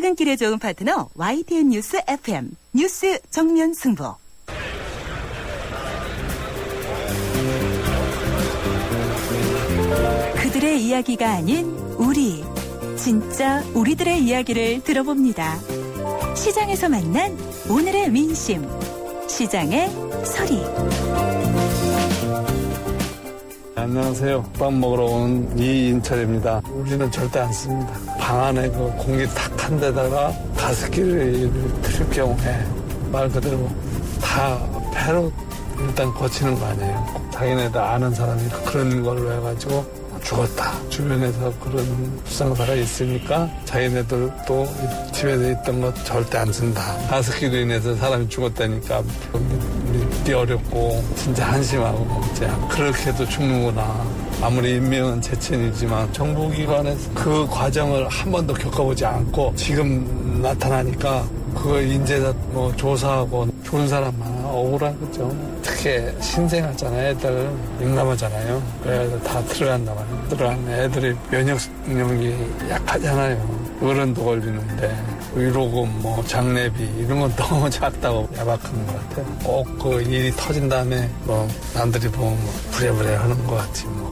퇴근길에 좋은 파트너 YTN 뉴스 FM 뉴스 정면 승부. 그들의 이야기가 아닌 우리, 진짜 우리들의 이야기를 들어봅니다. 시장에서 만난 오늘의 민심, 시장의 소리. 안녕하세요. 밥 먹으러 온 이인철입니다. 우리는 절대 안 씁니다. 방 안에 그 공기 탁한 데다가 가습기를 틀 경우에 말 그대로 다 폐로 일단 거치는 거 아니에요. 자기네들 아는 사람이 그런 걸로 해가지고 죽었다. 주변에서 그런 불상사가 있으니까 자기네들도 집에서 있던 것 절대 안 쓴다. 가습기로 인해서 사람이 죽었다니까 믿기 어렵고 진짜 한심하고 진짜 그렇게도 죽는구나. 아무리 인명은 제천이지만 정부기관에서 그 과정을 한 번도 겪어보지 않고 지금 나타나니까 그거 인재다 조사하고 좋은 사람만 억울하겠죠. 특히 신생아잖아요. 애들 민감하잖아요. 그래서 다 들어간단 말이에요. 들어간 애들이 면역력이 약하잖아요. 어른도 걸리는데 위로금, 장례비 이런 건 너무 작다고 야박한 것 같아요. 꼭 그 일이 터진 다음에 남들이 보면 부랴부랴 하는 것 같지 뭐.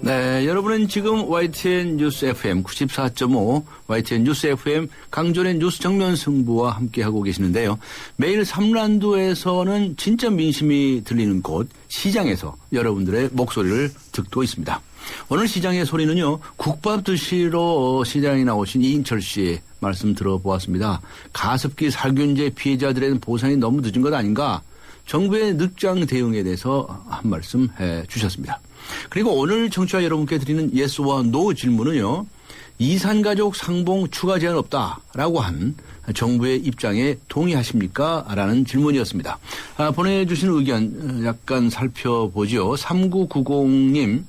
네, 여러분은 지금 YTN 뉴스 FM 94.5 YTN 뉴스 FM 강존의 뉴스 정면 승부와 함께하고 계시는데요. 매일 3란두에서는 진짜 민심이 들리는 곳 시장에서 여러분들의 목소리를 듣고 있습니다. 오늘 시장의 소리는요. 국밥 드시러 시장에 나오신 이인철 씨의 말씀 들어보았습니다. 가습기 살균제 피해자들에는 보상이 너무 늦은 것 아닌가? 정부의 늑장 대응에 대해서 한 말씀 해 주셨습니다. 그리고 오늘 청취자 여러분께 드리는 예스와 노 질문은요. 이산가족 상봉 추가 제한 없다라고 한 정부의 입장에 동의하십니까? 라는 질문이었습니다. 보내주신 의견 약간 살펴보죠. 3990님.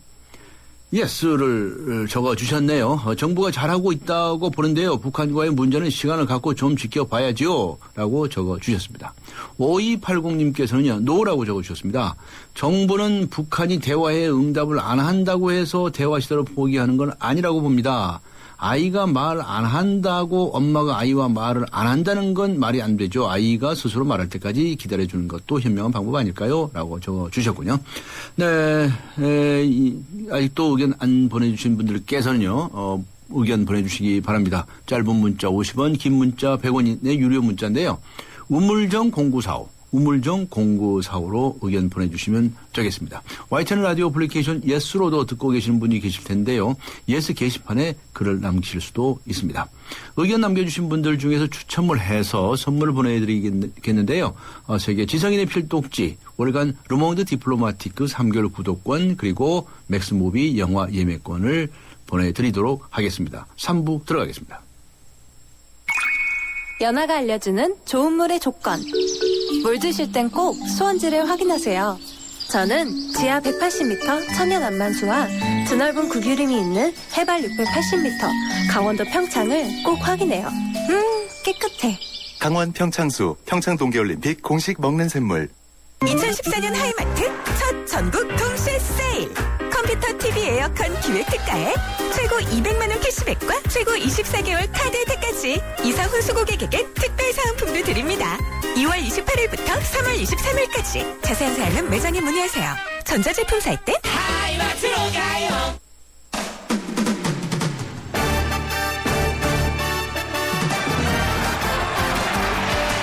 예스를 적어주셨네요. 정부가 잘하고 있다고 보는데요. 북한과의 문제는 시간을 갖고 좀 지켜봐야지요. 라고 적어주셨습니다. 5280님께서는요. 노라고 적어주셨습니다. 정부는 북한이 대화에 응답을 안 한다고 해서 대화 시도를 포기하는 건 아니라고 봅니다. 아이가 말 안 한다고 엄마가 아이와 말을 안 한다는 건 말이 안 되죠. 아이가 스스로 말할 때까지 기다려주는 것도 현명한 방법 아닐까요? 라고 적어주셨군요. 네, 아직도 의견 안 보내주신 분들께서는요. 의견 보내주시기 바랍니다. 짧은 문자 50원, 긴 문자 100원의 유료 문자인데요. 우물정 0945. 우물정 0945로 의견 보내주시면 되겠습니다. YTN 라디오 어플리케이션 예스로도 듣고 계시는 분이 계실 텐데요. 예스 게시판에 글을 남기실 수도 있습니다. 의견 남겨주신 분들 중에서 추첨을 해서 선물을 보내드리겠는데요. 세계 지성인의 필독지, 월간 르몽드 디플로마티크 3개월 구독권, 그리고 맥스무비 영화 예매권을 보내드리도록 하겠습니다. 3부 들어가겠습니다. 연아가 알려주는 좋은 물의 조건. 물 드실 땐 꼭 수온지를 확인하세요. 저는 지하 180m 천연 안만수와 드넓은 구규림이 있는 해발 680m 강원도 평창을 꼭 확인해요. 깨끗해. 강원 평창수, 평창 동계올림픽 공식 먹는 샘물. 2014년 하이마트 첫 전국 동시 세일. 컴퓨터, TV, 에어컨 기획 특가에 최고 200만 원 캐시백과 최고 24개월 카드 혜택까지 이사 후 수고객에게 특별 사은품도 드립니다. 2월 28일부터 3월 23일까지 자세한 사항은 매장에 문의하세요. 전자제품 살 땐 하이마트로 가요.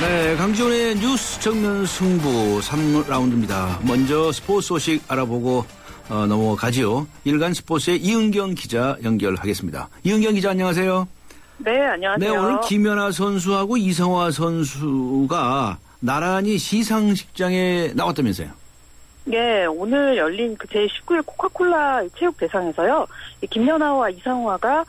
네, 강지훈의 뉴스 정면 승부 3라운드입니다. 먼저 스포츠 소식 알아보고 넘어가지요. 일간 스포츠의 이은경 기자 연결하겠습니다. 이은경 기자 안녕하세요. 네, 안녕하세요. 네, 오늘 김연아 선수하고 이성화 선수가 나란히 시상식장에 나왔다면서요? 네, 오늘 열린 그 제19회 코카콜라 체육 대상에서요. 김연아와 이성화가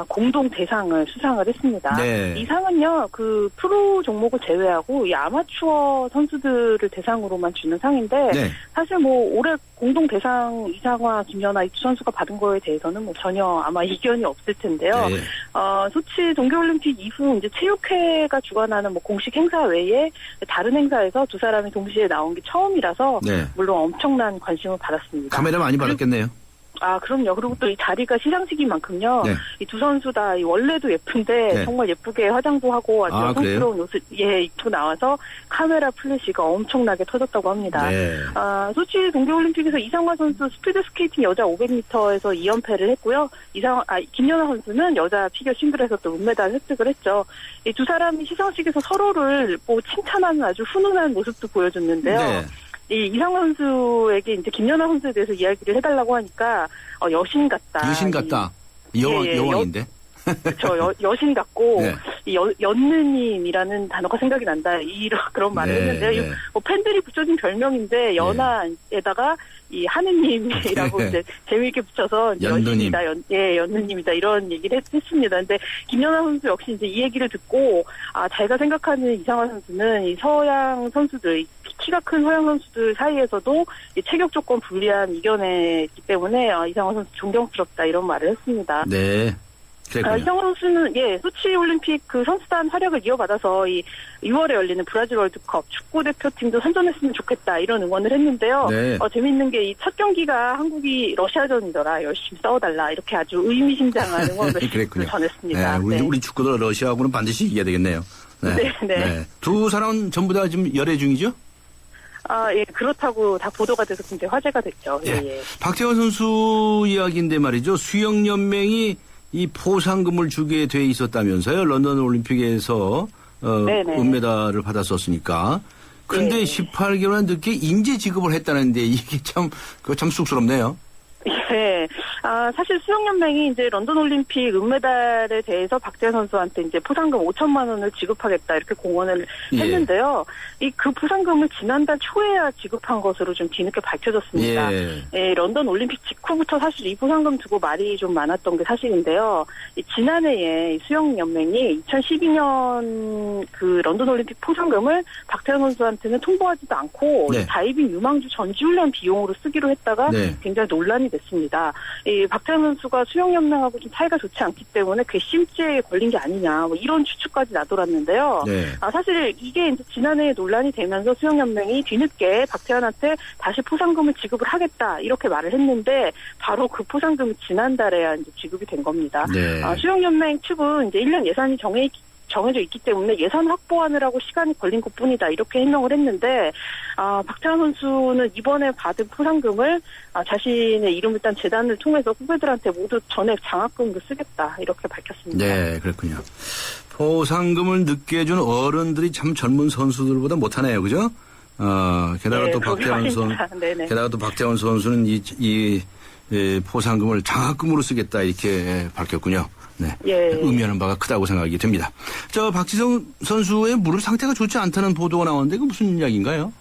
공동 대상을 수상을 했습니다. 네. 이 상은요, 그 프로 종목을 제외하고 이 아마추어 선수들을 대상으로만 주는 상인데, 네. 사실 올해 공동 대상 이상화, 김연아 이 두 선수가 받은 거에 대해서는 전혀 아마 이견이 없을 텐데요. 네. 소치 동계올림픽 이후 이제 체육회가 주관하는 공식 행사 외에 다른 행사에서 두 사람이 동시에 나온 게 처음이라서, 네. 물론 엄청난 관심을 받았습니다. 카메라 많이 받았겠네요. 그럼요. 그리고 또 이 자리가 시상식이만큼요. 네. 이 두 선수 다 원래도 예쁜데 네. 정말 예쁘게 화장도 하고 아주 그래요? 여성스러운 옷을 입고 나와서 카메라 플래시가 엄청나게 터졌다고 합니다. 네. 소치 동계올림픽에서 이상화 선수 스피드 스케이팅 여자 500m에서 2연패를 했고요. 김연아 선수는 여자 피겨 싱글에서 또 은메달 획득을 했죠. 이 두 사람이 시상식에서 서로를 칭찬하는 아주 훈훈한 모습도 보여줬는데요. 네. 이 이상화 선수에게 이제 김연아 선수에 대해서 이야기를 해달라고 하니까 여신 같다. 여신 같다. 예, 여왕인데. 그렇죠. 여신 같고 네. 이 연느님이라는 단어가 생각이 난다. 그런 말을 네, 했는데요. 네. 뭐 팬들이 붙여준 별명인데 연하에다가 이 하느님이라고 네. 이제 재미있게 붙여서 이제 연느님. 여신이다, 연느님이다 이런 얘기를 했습니다. 근데 김연아 선수 역시 이제 이 얘기를 듣고 자기가 생각하는 이상화 선수는 이 서양 선수들 키가 큰 서양 선수들 사이에서도 이 체격 조건 불리한 이겨냈기 때문에 이상화 선수 존경스럽다 이런 말을 했습니다. 네. 그랬군요. 이상화 선수는 소치 올림픽 그 선수단 활약을 이어받아서 이 6월에 열리는 브라질 월드컵 축구 대표팀도 선전했으면 좋겠다 이런 응원을 했는데요. 네. 재밌는 게 이 첫 경기가 한국이 러시아전이더라 열심히 싸워달라 이렇게 아주 의미심장한 응원을 그랬군요. 전했습니다. 네, 우리 축구도 러시아하고는 반드시 이겨야 되겠네요. 네. 두 사람은 전부 다 지금 열애 중이죠? 그렇다고 다 보도가 돼서 굉장히 화제가 됐죠. 예. 박태원 선수 이야기인데 말이죠. 수영연맹이 이 포상금을 주게 돼 있었다면서요. 런던 올림픽에서 은메달을 받았었으니까. 근데 18개월 늦게 인재 지급을 했다는데 이게 참 쑥스럽네요. 예. 사실 수영연맹이 이제 런던 올림픽 은메달에 대해서 박재현 선수한테 이제 포상금 5천만 원을 지급하겠다 이렇게 공언을 했는데요. 그 포상금을 지난달 초에야 지급한 것으로 좀 뒤늦게 밝혀졌습니다. 런던 올림픽 직후부터 사실 이 포상금 두고 말이 좀 많았던 게 사실인데요. 지난해에 수영연맹이 2012년 그 런던 올림픽 포상금을 박태현 선수한테는 통보하지도 않고 다이빙 유망주 전지훈련 비용으로 쓰기로 했다가 굉장히 논란이 됐습니다. 박태현 선수가 수영연맹하고 좀 사이가 좋지 않기 때문에 괘씸죄에 걸린 게 아니냐 이런 추측까지 나돌았는데요. 사실 이게 이제 지난해 논란이 되면서 수영연맹이 뒤늦게 박태현한테 다시 포상금을 지급을 하겠다 이렇게 말을 했는데 바로 그 포상금이 지난달에야 이제 지급이 된 겁니다. 수영연맹 측은 이제 1년 예산이 정해져 있기 때문에 예산 확보하느라고 시간이 걸린 것뿐이다 이렇게 해명을 했는데 박태환 선수는 이번에 받은 포상금을 자신의 이름을 딴 재단을 통해서 후배들한테 모두 전액 장학금으로 쓰겠다 이렇게 밝혔습니다. 네, 그렇군요. 포상금을 늦게 준 어른들이 참 젊은 선수들보다 못하네요, 그죠? 게다가 또 박태환 선수는 이 포상금을 장학금으로 쓰겠다 이렇게 밝혔군요. 네. 의미하는 바가 크다고 생각이 됩니다. 박지성 선수의 무릎 상태가 좋지 않다는 보도가 나왔는데 그 무슨 이야기인가요?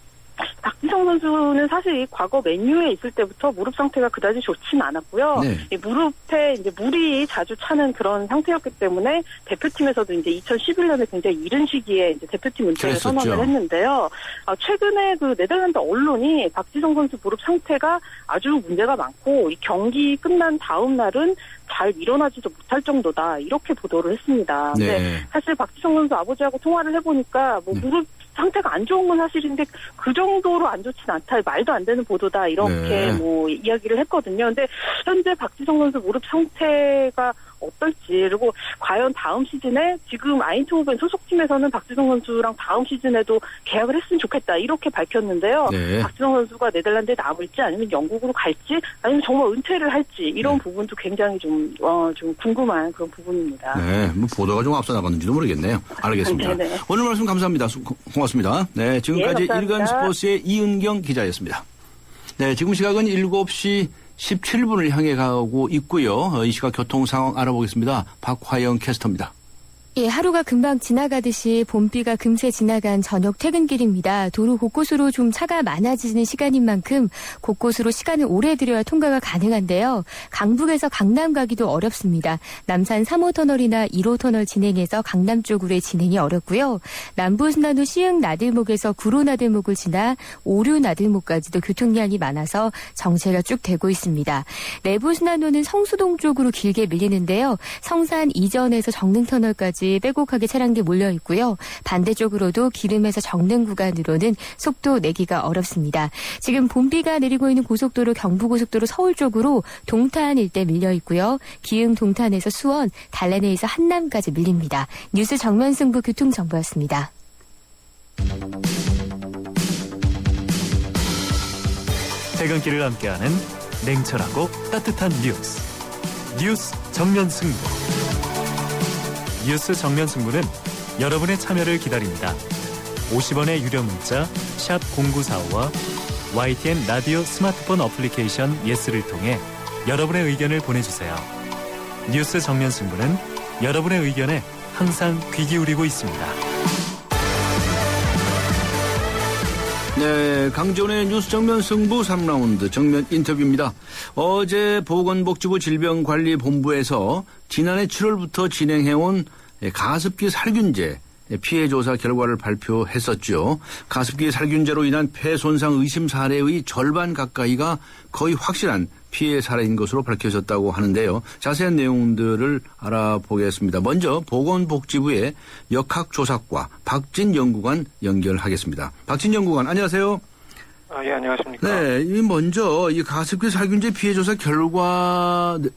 박지성 선수는 사실 과거 맨유에 있을 때부터 무릎 상태가 그다지 좋지는 않았고요. 이 무릎에 이제 물이 자주 차는 그런 상태였기 때문에 대표팀에서도 이제 2011년에 굉장히 이른 시기에 이제 대표팀 은퇴를 선언을 했는데요. 최근에 그 네덜란드 언론이 박지성 선수 무릎 상태가 아주 문제가 많고 이 경기 끝난 다음 날은 잘 일어나지도 못할 정도다 이렇게 보도를 했습니다. 근데 사실 박지성 선수 아버지하고 통화를 해보니까 무릎 상태가 안 좋은 건 사실인데 그 정도로 안 좋진 않다. 말도 안 되는 보도다. 이렇게 이야기를 했거든요. 근데 현재 박지성 선수 무릎 상태가 어떨지 그리고 과연 다음 시즌에 지금 아인트호벤 소속팀에서는 박지성 선수랑 다음 시즌에도 계약을 했으면 좋겠다 이렇게 밝혔는데요. 박지성 선수가 네덜란드에 남을지 아니면 영국으로 갈지 아니면 정말 은퇴를 할지 이런 부분도 굉장히 좀 궁금한 그런 부분입니다. 보도가 좀 앞서 나갔는지도 모르겠네요. 알겠습니다. 오늘 말씀 감사합니다. 고맙습니다. 네, 지금까지 일간 스포츠의 이은경 기자였습니다. 네, 지금 시각은 7시 17분을 향해 가고 있고요. 이 시각 교통 상황 알아보겠습니다. 박화영 캐스터입니다. 예, 하루가 금방 지나가듯이 봄비가 금세 지나간 저녁 퇴근길입니다. 도로 곳곳으로 좀 차가 많아지는 시간인 만큼 곳곳으로 시간을 오래 들여야 통과가 가능한데요. 강북에서 강남 가기도 어렵습니다. 남산 3호 터널이나 1호 터널 진행해서 강남 쪽으로의 진행이 어렵고요. 남부순환로 시흥 나들목에서 구로 나들목을 지나 오류 나들목까지도 교통량이 많아서 정체가 쭉 되고 있습니다. 내부순환로는 성수동 쪽으로 길게 밀리는데요. 성산 이전에서 정릉터널까지 구간까지 빼곡하게 차량들이 몰려 있고요. 반대쪽으로도 기름에서 정릉 구간으로는 속도 내기가 어렵습니다. 지금 봄비가 내리고 있는 고속도로 경부고속도로 서울 쪽으로 동탄 일대 밀려 있고요. 기흥 동탄에서 수원, 달래내에서 한남까지 밀립니다. 뉴스 정면승부 교통정보였습니다. 퇴근길을 함께하는 냉철하고 따뜻한 뉴스 정면 승부. 뉴스 정면 승부는 여러분의 참여를 기다립니다. 50원의 유료 문자 샵 0945와 YTN 라디오 스마트폰 어플리케이션 예스를 통해 여러분의 의견을 보내주세요. 뉴스 정면 승부는 여러분의 의견에 항상 귀 기울이고 있습니다. 네, 강지원의 뉴스 정면 승부 3라운드 정면 인터뷰입니다. 어제 보건복지부 질병관리본부에서 지난해 7월부터 진행해온 가습기 살균제 피해 조사 결과를 발표했었죠. 가습기 살균제로 인한 폐 손상 의심 사례의 절반 가까이가 거의 확실한 피해 사례인 것으로 밝혀졌다고 하는데요. 자세한 내용들을 알아보겠습니다. 먼저 보건복지부의 역학조사과 박진 연구관 연결하겠습니다. 박진 연구관, 안녕하세요. 예, 안녕하십니까. 네, 먼저 이 가습기 살균제 피해 조사 결과를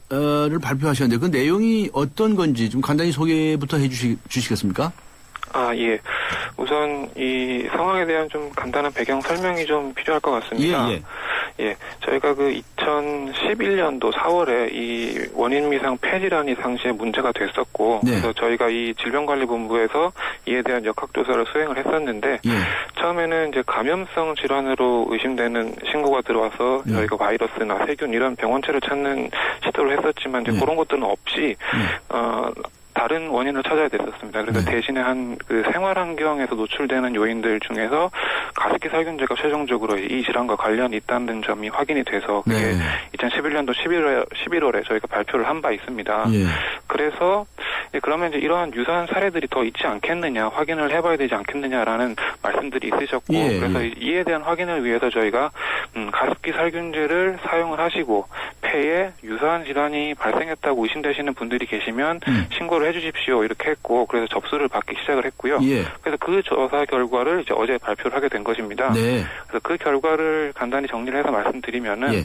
발표하셨는데 그 내용이 어떤 건지 좀 간단히 소개부터 해주시겠습니까? 예. 우선 이 상황에 대한 좀 간단한 배경 설명이 좀 필요할 것 같습니다. 예. 저희가 그 2011년도 4월에 이 원인 미상 폐질환이 당시에 문제가 됐었고, 네. 그래서 저희가 이 질병관리본부에서 이에 대한 역학조사를 수행을 했었는데, 처음에는 이제 감염성 질환으로 의심되는 신고가 들어와서 저희가 바이러스나 세균 이런 병원체를 찾는 시도를 했었지만 이제 그런 것들은 없이 다른 원인을 찾아야 됐었습니다. 그래서 대신에 한 그 생활 환경에서 노출되는 요인들 중에서 가습기 살균제가 최종적으로 이 질환과 관련이 있다는 점이 확인이 돼서 그게 2011년도 11월에 저희가 발표를 한 바 있습니다. 그래서 그러면 이제 이러한 유사한 사례들이 더 있지 않겠느냐, 확인을 해봐야 되지 않겠느냐라는 말씀들이 있으셨고, 그래서 이에 대한 확인을 위해서 저희가 가습기 살균제를 사용을 하시고 폐에 유사한 질환이 발생했다고 의심되시는 분들이 계시면 신고를 해주십시오 이렇게 했고, 그래서 접수를 받기 시작을 했고요. 그래서 그 조사 결과를 이제 어제 발표를 하게 된 것입니다. 그래서 그 결과를 간단히 정리를 해서 말씀드리면은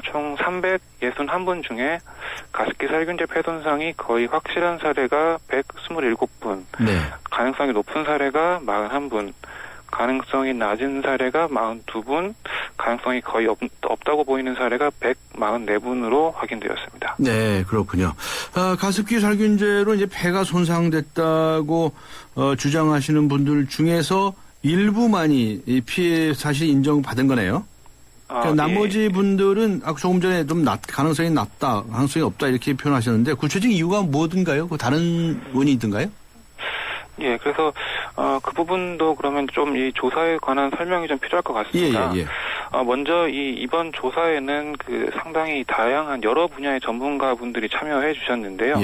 총 361분 중에 가습기 살균제 폐 손상이 거의 확실한 사례가 127분, 가능성이 높은 사례가 41분, 가능성이 낮은 사례가 42분, 가능성이 거의 없다고 보이는 사례가 144분으로 확인되었습니다. 네, 그렇군요. 가습기 살균제로 이제 폐가 손상됐다고 주장하시는 분들 중에서 일부만이 이 피해 사실 인정받은 거네요. 그러니까 나머지 분들은 조금 전에 좀 가능성이 낮다, 가능성이 없다 이렇게 표현하셨는데 구체적인 이유가 뭐든가요? 그 다른 원인이 있든가요? 예, 그래서 그 부분도 그러면 좀 이 조사에 관한 설명이 좀 필요할 것 같습니다. 먼저 이번 조사에는 그 상당히 다양한 여러 분야의 전문가분들이 참여해 주셨는데요.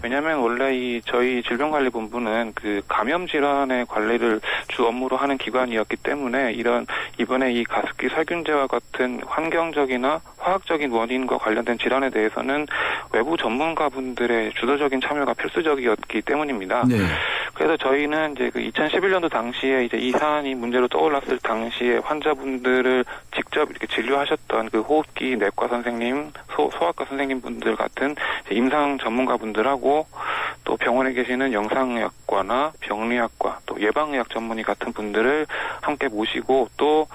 왜냐하면 원래 저희 질병관리본부는 그 감염 질환의 관리를 주 업무로 하는 기관이었기 때문에 이번에 이 가습기 살균제와 같은 환경적이나 화학적인 원인과 관련된 질환에 대해서는 외부 전문가분들의 주도적인 참여가 필수적이었기 때문입니다. 그래서 저희는 이제 그 2011년도 당시에 이제 이 사안이 문제로 떠올랐을 당시에 환자분들을 직접 이렇게 진료하셨던 그 호흡기 내과 선생님, 소아과 선생님 분들 같은 임상 전문가분들하고 또 병원에 계시는 영상의학과나 병리학과 또 예방의학 전문의 같은 분들을 함께 모시고 또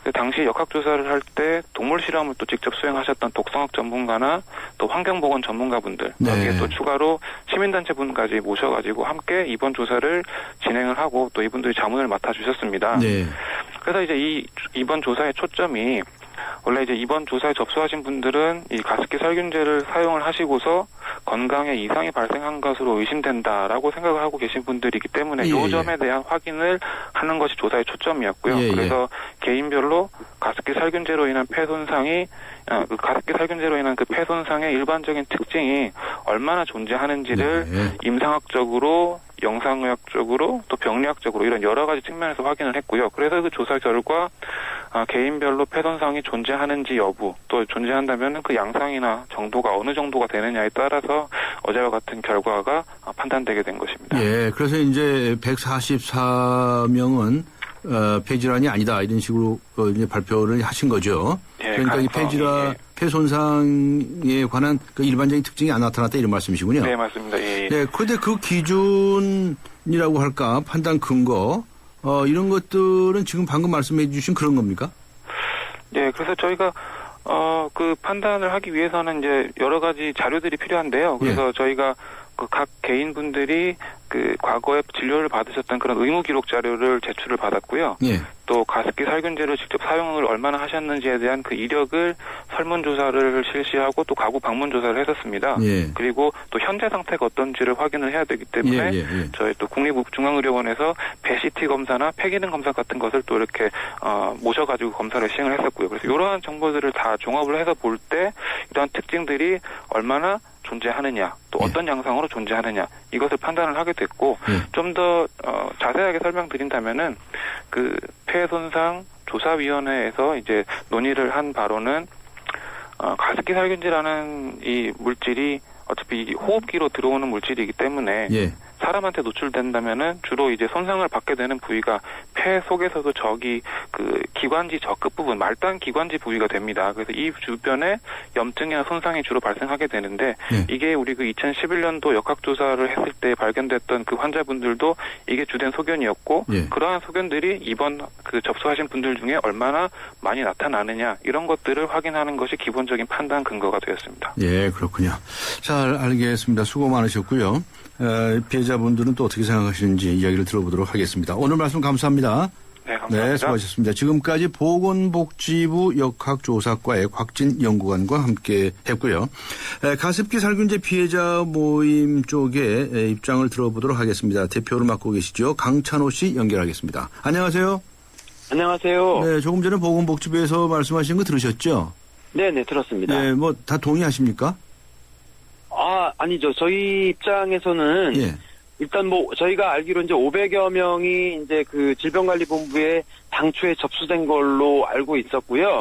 그 당시 역학조사를 할 때 동물 실험을 또 직접 수행하셨던 독성학 전문가나 또 환경보건 전문가분들 여기에 또 추가로 시민단체 분까지 모셔가지고 함께 이번 조사를 진행을 하고 또 이분들이 자문을 맡아주셨습니다. 그래서 이제 이번 조사의 초점이 원래 이제 이번 조사에 접수하신 분들은 이 가습기 살균제를 사용을 하시고서 건강에 이상이 발생한 것으로 의심된다라고 생각을 하고 계신 분들이기 때문에 이 점에 대한 확인을 하는 것이 조사의 초점이었고요. 그래서 개인별로 가습기 살균제로 인한 폐 손상이 가습기 살균제로 인한 그 폐 손상의 일반적인 특징이 얼마나 존재하는지를 임상학적으로, 영상의학적으로, 또 병리학적으로 이런 여러 가지 측면에서 확인을 했고요. 그래서 그 조사 결과 개인별로 폐 손상이 존재하는지 여부, 또 존재한다면 그 양상이나 정도가 어느 정도가 되느냐에 따라서 어제와 같은 결과가 판단되게 된 것입니다. 예, 그래서 이제 144명은 폐질환이 아니다 이런 식으로 이제 발표를 하신 거죠. 예, 그러니까 이 폐 손상에 관한 그 일반적인 특징이 안 나타났다 이런 말씀이시군요. 네, 맞습니다. 예. 네, 그런데 그 기준이라고 할까 판단 근거 이런 것들은 지금 방금 말씀해 주신 그런 겁니까? 네, 그래서 저희가 그 판단을 하기 위해서는 이제 여러 가지 자료들이 필요한데요. 그래서 저희가 그 각 개인분들이 그 과거에 진료를 받으셨던 그런 의무 기록 자료를 제출을 받았고요. 예. 또 가습기 살균제를 직접 사용을 얼마나 하셨는지에 대한 그 이력을 설문조사를 실시하고 또 가구 방문 조사를 했었습니다. 예. 그리고 또 현재 상태가 어떤지를 확인을 해야 되기 때문에 저희 또 국립중앙의료원에서 배CT 검사나 폐기능 검사 같은 것을 또 이렇게 모셔가지고 검사를 시행을 했었고요. 그래서 이러한 정보들을 다 종합을 해서 볼 때 이러한 특징들이 얼마나 존재하느냐, 또 어떤 양상으로 존재하느냐, 이것을 판단을 하게 됐고, 좀 더 자세하게 설명드린다면은 그 폐손상 조사위원회에서 이제 논의를 한 바로는 가습기 살균제라는 이 물질이 어차피 호흡기로 들어오는 물질이기 때문에 사람한테 노출된다면은 주로 이제 손상을 받게 되는 부위가 폐 속에서도 저기 그 기관지 저 끝부분 말단 기관지 부위가 됩니다. 그래서 이 주변에 염증이나 손상이 주로 발생하게 되는데 이게 우리 그 2011년도 역학조사를 했을 때 발견됐던 그 환자분들도 이게 주된 소견이었고 그러한 소견들이 이번 그 접수하신 분들 중에 얼마나 많이 나타나느냐 이런 것들을 확인하는 것이 기본적인 판단 근거가 되었습니다. 예, 그렇군요. 잘 알겠습니다. 수고 많으셨고요. 피해자분들은 또 어떻게 생각하시는지 이야기를 들어보도록 하겠습니다. 오늘 말씀 감사합니다. 네, 감사합니다. 네, 수고하셨습니다. 지금까지 보건복지부 역학조사과의 곽진 연구관과 함께 했고요. 가습기 살균제 피해자 모임 쪽에 입장을 들어보도록 하겠습니다. 대표를 맡고 계시죠. 강찬호 씨 연결하겠습니다. 안녕하세요. 안녕하세요. 네, 조금 전에 보건복지부에서 말씀하신 거 들으셨죠? 네네, 들었습니다. 네, 뭐 다 동의하십니까? 아니죠. 저희 입장에서는 일단 뭐 저희가 알기로 이제 500여 명이 이제 그 질병관리본부에 당초에 접수된 걸로 알고 있었고요.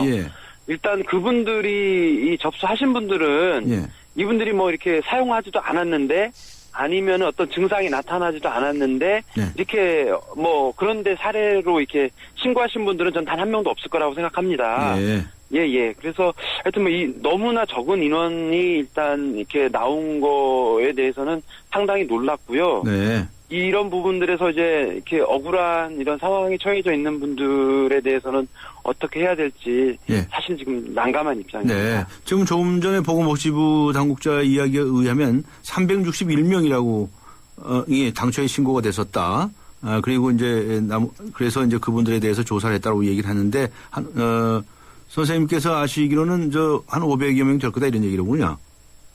일단 그분들이 이 접수하신 분들은 이분들이 뭐 이렇게 사용하지도 않았는데 아니면 어떤 증상이 나타나지도 않았는데 이렇게 뭐 그런데 사례로 이렇게 신고하신 분들은 전 단 한 명도 없을 거라고 생각합니다. 예. 그래서 하여튼 뭐 너무나 적은 인원이 일단 이렇게 나온 거에 대해서는 상당히 놀랐고요. 이런 부분들에서 이제 이렇게 억울한 이런 상황에 처해져 있는 분들에 대해서는 어떻게 해야 될지 사실 지금 난감한 입장입니다. 지금 조금 전에 보건복지부 당국자 이야기에 의하면 361명이라고 당초에 신고가 됐었다. 그리고 이제 그래서 이제 그분들에 대해서 조사를 했다고 얘기를 하는데 선생님께서 아시기로는 한 500여 명 될 거다 이런 얘기로군요.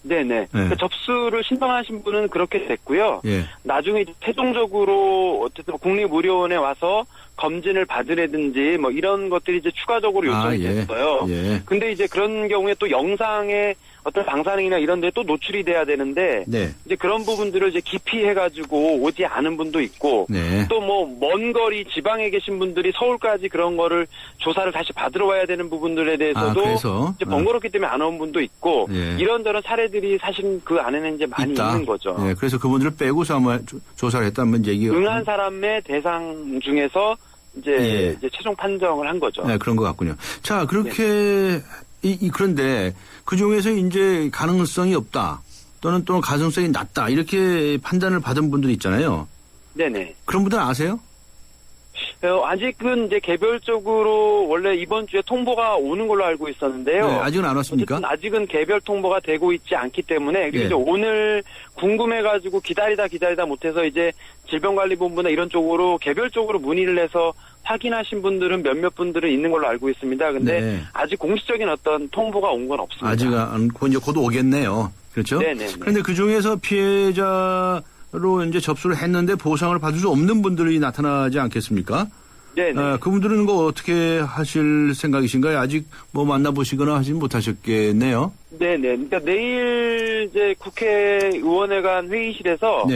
네네. 접수를 신청하신 분은 그렇게 됐고요. 나중에 최종적으로 어쨌든 국립의료원에 와서 검진을 받으라든지 뭐 이런 것들이 이제 추가적으로 요청이 됐어요. 근데 이제 그런 경우에 또 영상에 어떤 방사능이나 이런 데 또 노출이 돼야 되는데 이제 그런 부분들을 이제 기피해가지고 오지 않은 분도 있고 또 뭐 먼 거리 지방에 계신 분들이 서울까지 그런 거를 조사를 다시 받으러 와야 되는 부분들에 대해서도 이제 번거롭기 때문에 안 온 분도 있고 이런저런 사례들이 사실 그 안에는 이제 많이 있는 거죠. 그래서 그분들을 빼고서 아마 조사를 했다는 얘기가 응한 사람의 대상 중에서 이제 최종 판정을 한 거죠. 그런 것 같군요. 자, 그렇게 그런데 그 중에서 이제 가능성이 없다 또는 가능성이 낮다 이렇게 판단을 받은 분들이 있잖아요. 네네. 그런 분들 아세요? 아직은 이제 개별적으로 원래 이번 주에 통보가 오는 걸로 알고 있었는데요. 아직은 안 왔습니까? 아직은 개별 통보가 되고 있지 않기 때문에 그리고 이제 오늘 궁금해가지고 기다리다 못해서 이제 질병관리본부나 이런 쪽으로 개별적으로 문의를 해서 확인하신 분들은 몇몇 분들은 있는 걸로 알고 있습니다. 근데 아직 공식적인 어떤 통보가 온 건 없습니다. 아직 않고 이제 곧 오겠네요. 그렇죠? 네네. 그런데 그 중에서 피해자로 이제 접수를 했는데 보상을 받을 수 없는 분들이 나타나지 않겠습니까? 네네. 그분들은 어떻게 하실 생각이신가요? 아직 뭐 만나보시거나 하진 못하셨겠네요. 네네. 그러니까 내일 이제 국회의원회관 회의실에서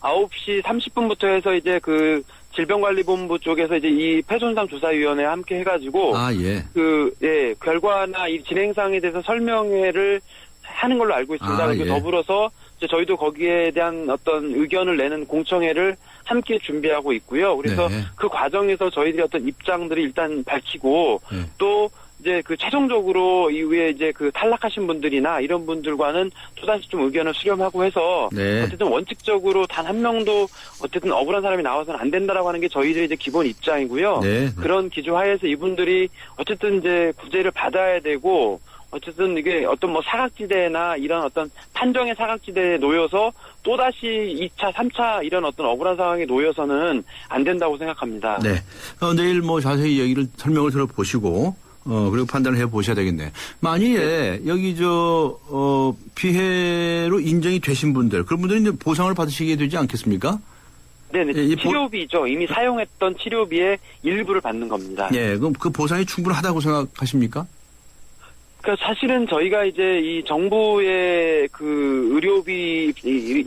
9시 30분부터 해서 이제 그 질병관리본부 쪽에서 이제 이 폐손상 조사위원회 함께 해가지고 결과나 이 진행상에 대해서 설명회를 하는 걸로 알고 있습니다. 그리고 더불어서 이제 저희도 거기에 대한 어떤 의견을 내는 공청회를 함께 준비하고 있고요. 그래서 그 과정에서 저희들이 어떤 입장들을 일단 밝히고 또 이제 그 최종적으로 이후에 이제 그 탈락하신 분들이나 이런 분들과는 또다시 좀 의견을 수렴하고 해서 어쨌든 원칙적으로 단 한 명도 어쨌든 억울한 사람이 나와서는 안 된다라고 하는 게 저희들의 이제 기본 입장이고요. 그런 기조 하에서 이분들이 어쨌든 이제 구제를 받아야 되고 어쨌든 이게 어떤 뭐 사각지대나 이런 어떤 판정의 사각지대에 놓여서 또다시 2차, 3차 이런 어떤 억울한 상황에 놓여서는 안 된다고 생각합니다. 네. 내일 뭐 자세히 얘기를 설명을 들어보시고 그리고 판단을 해보셔야 되겠네. 만약에 여기 피해로 인정이 되신 분들, 그런 분들은 이제 보상을 받으시게 되지 않겠습니까? 네네. 치료비죠. 이미 사용했던 치료비의 일부를 받는 겁니다. 네. 그럼 그 보상이 충분하다고 생각하십니까? 그러니까 사실은 저희가 이제 이 정부의 그 의료비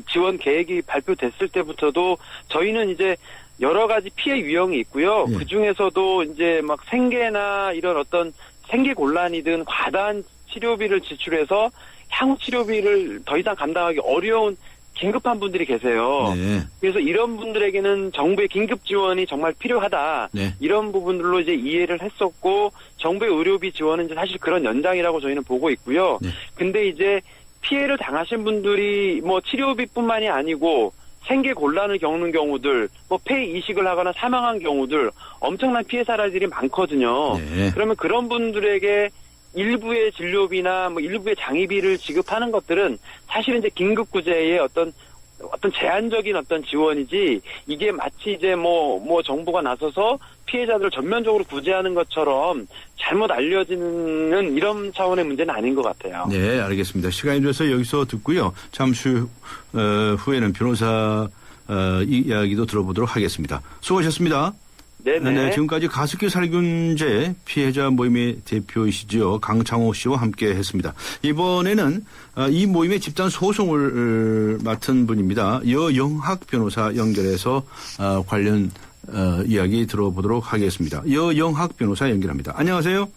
지원 계획이 발표됐을 때부터도 저희는 이제 여러 가지 피해 유형이 있고요. 그 중에서도 이제 막 생계나 이런 어떤 생계 곤란이든 과다한 치료비를 지출해서 향후 치료비를 더 이상 감당하기 어려운 긴급한 분들이 계세요. 그래서 이런 분들에게는 정부의 긴급 지원이 정말 필요하다. 이런 부분들로 이제 이해를 했었고 정부의 의료비 지원은 이제 사실 그런 연장이라고 저희는 보고 있고요. 근데 이제 피해를 당하신 분들이 뭐 치료비뿐만이 아니고 생계 곤란을 겪는 경우들, 뭐 폐 이식을 하거나 사망한 경우들 엄청난 피해 사례들이 많거든요. 그러면 그런 분들에게 일부의 진료비나 뭐 일부의 장의비를 지급하는 것들은 사실은 이제 긴급구제의 어떤 제한적인 어떤 지원이지 이게 마치 이제 뭐 정부가 나서서 피해자들을 전면적으로 구제하는 것처럼 잘못 알려지는 이런 차원의 문제는 아닌 것 같아요. 네, 알겠습니다. 시간이 돼서 여기서 듣고요. 잠시 후에는 변호사 이야기도 들어보도록 하겠습니다. 수고하셨습니다. 네네. 지금까지 가습기 살균제 피해자 모임의 대표이시죠. 강창호 씨와 함께 했습니다. 이번에는 이 모임의 집단 소송을 맡은 분입니다. 여영학 변호사 연결해서 관련 이야기 들어보도록 하겠습니다. 여영학 변호사 연결합니다. 안녕하세요.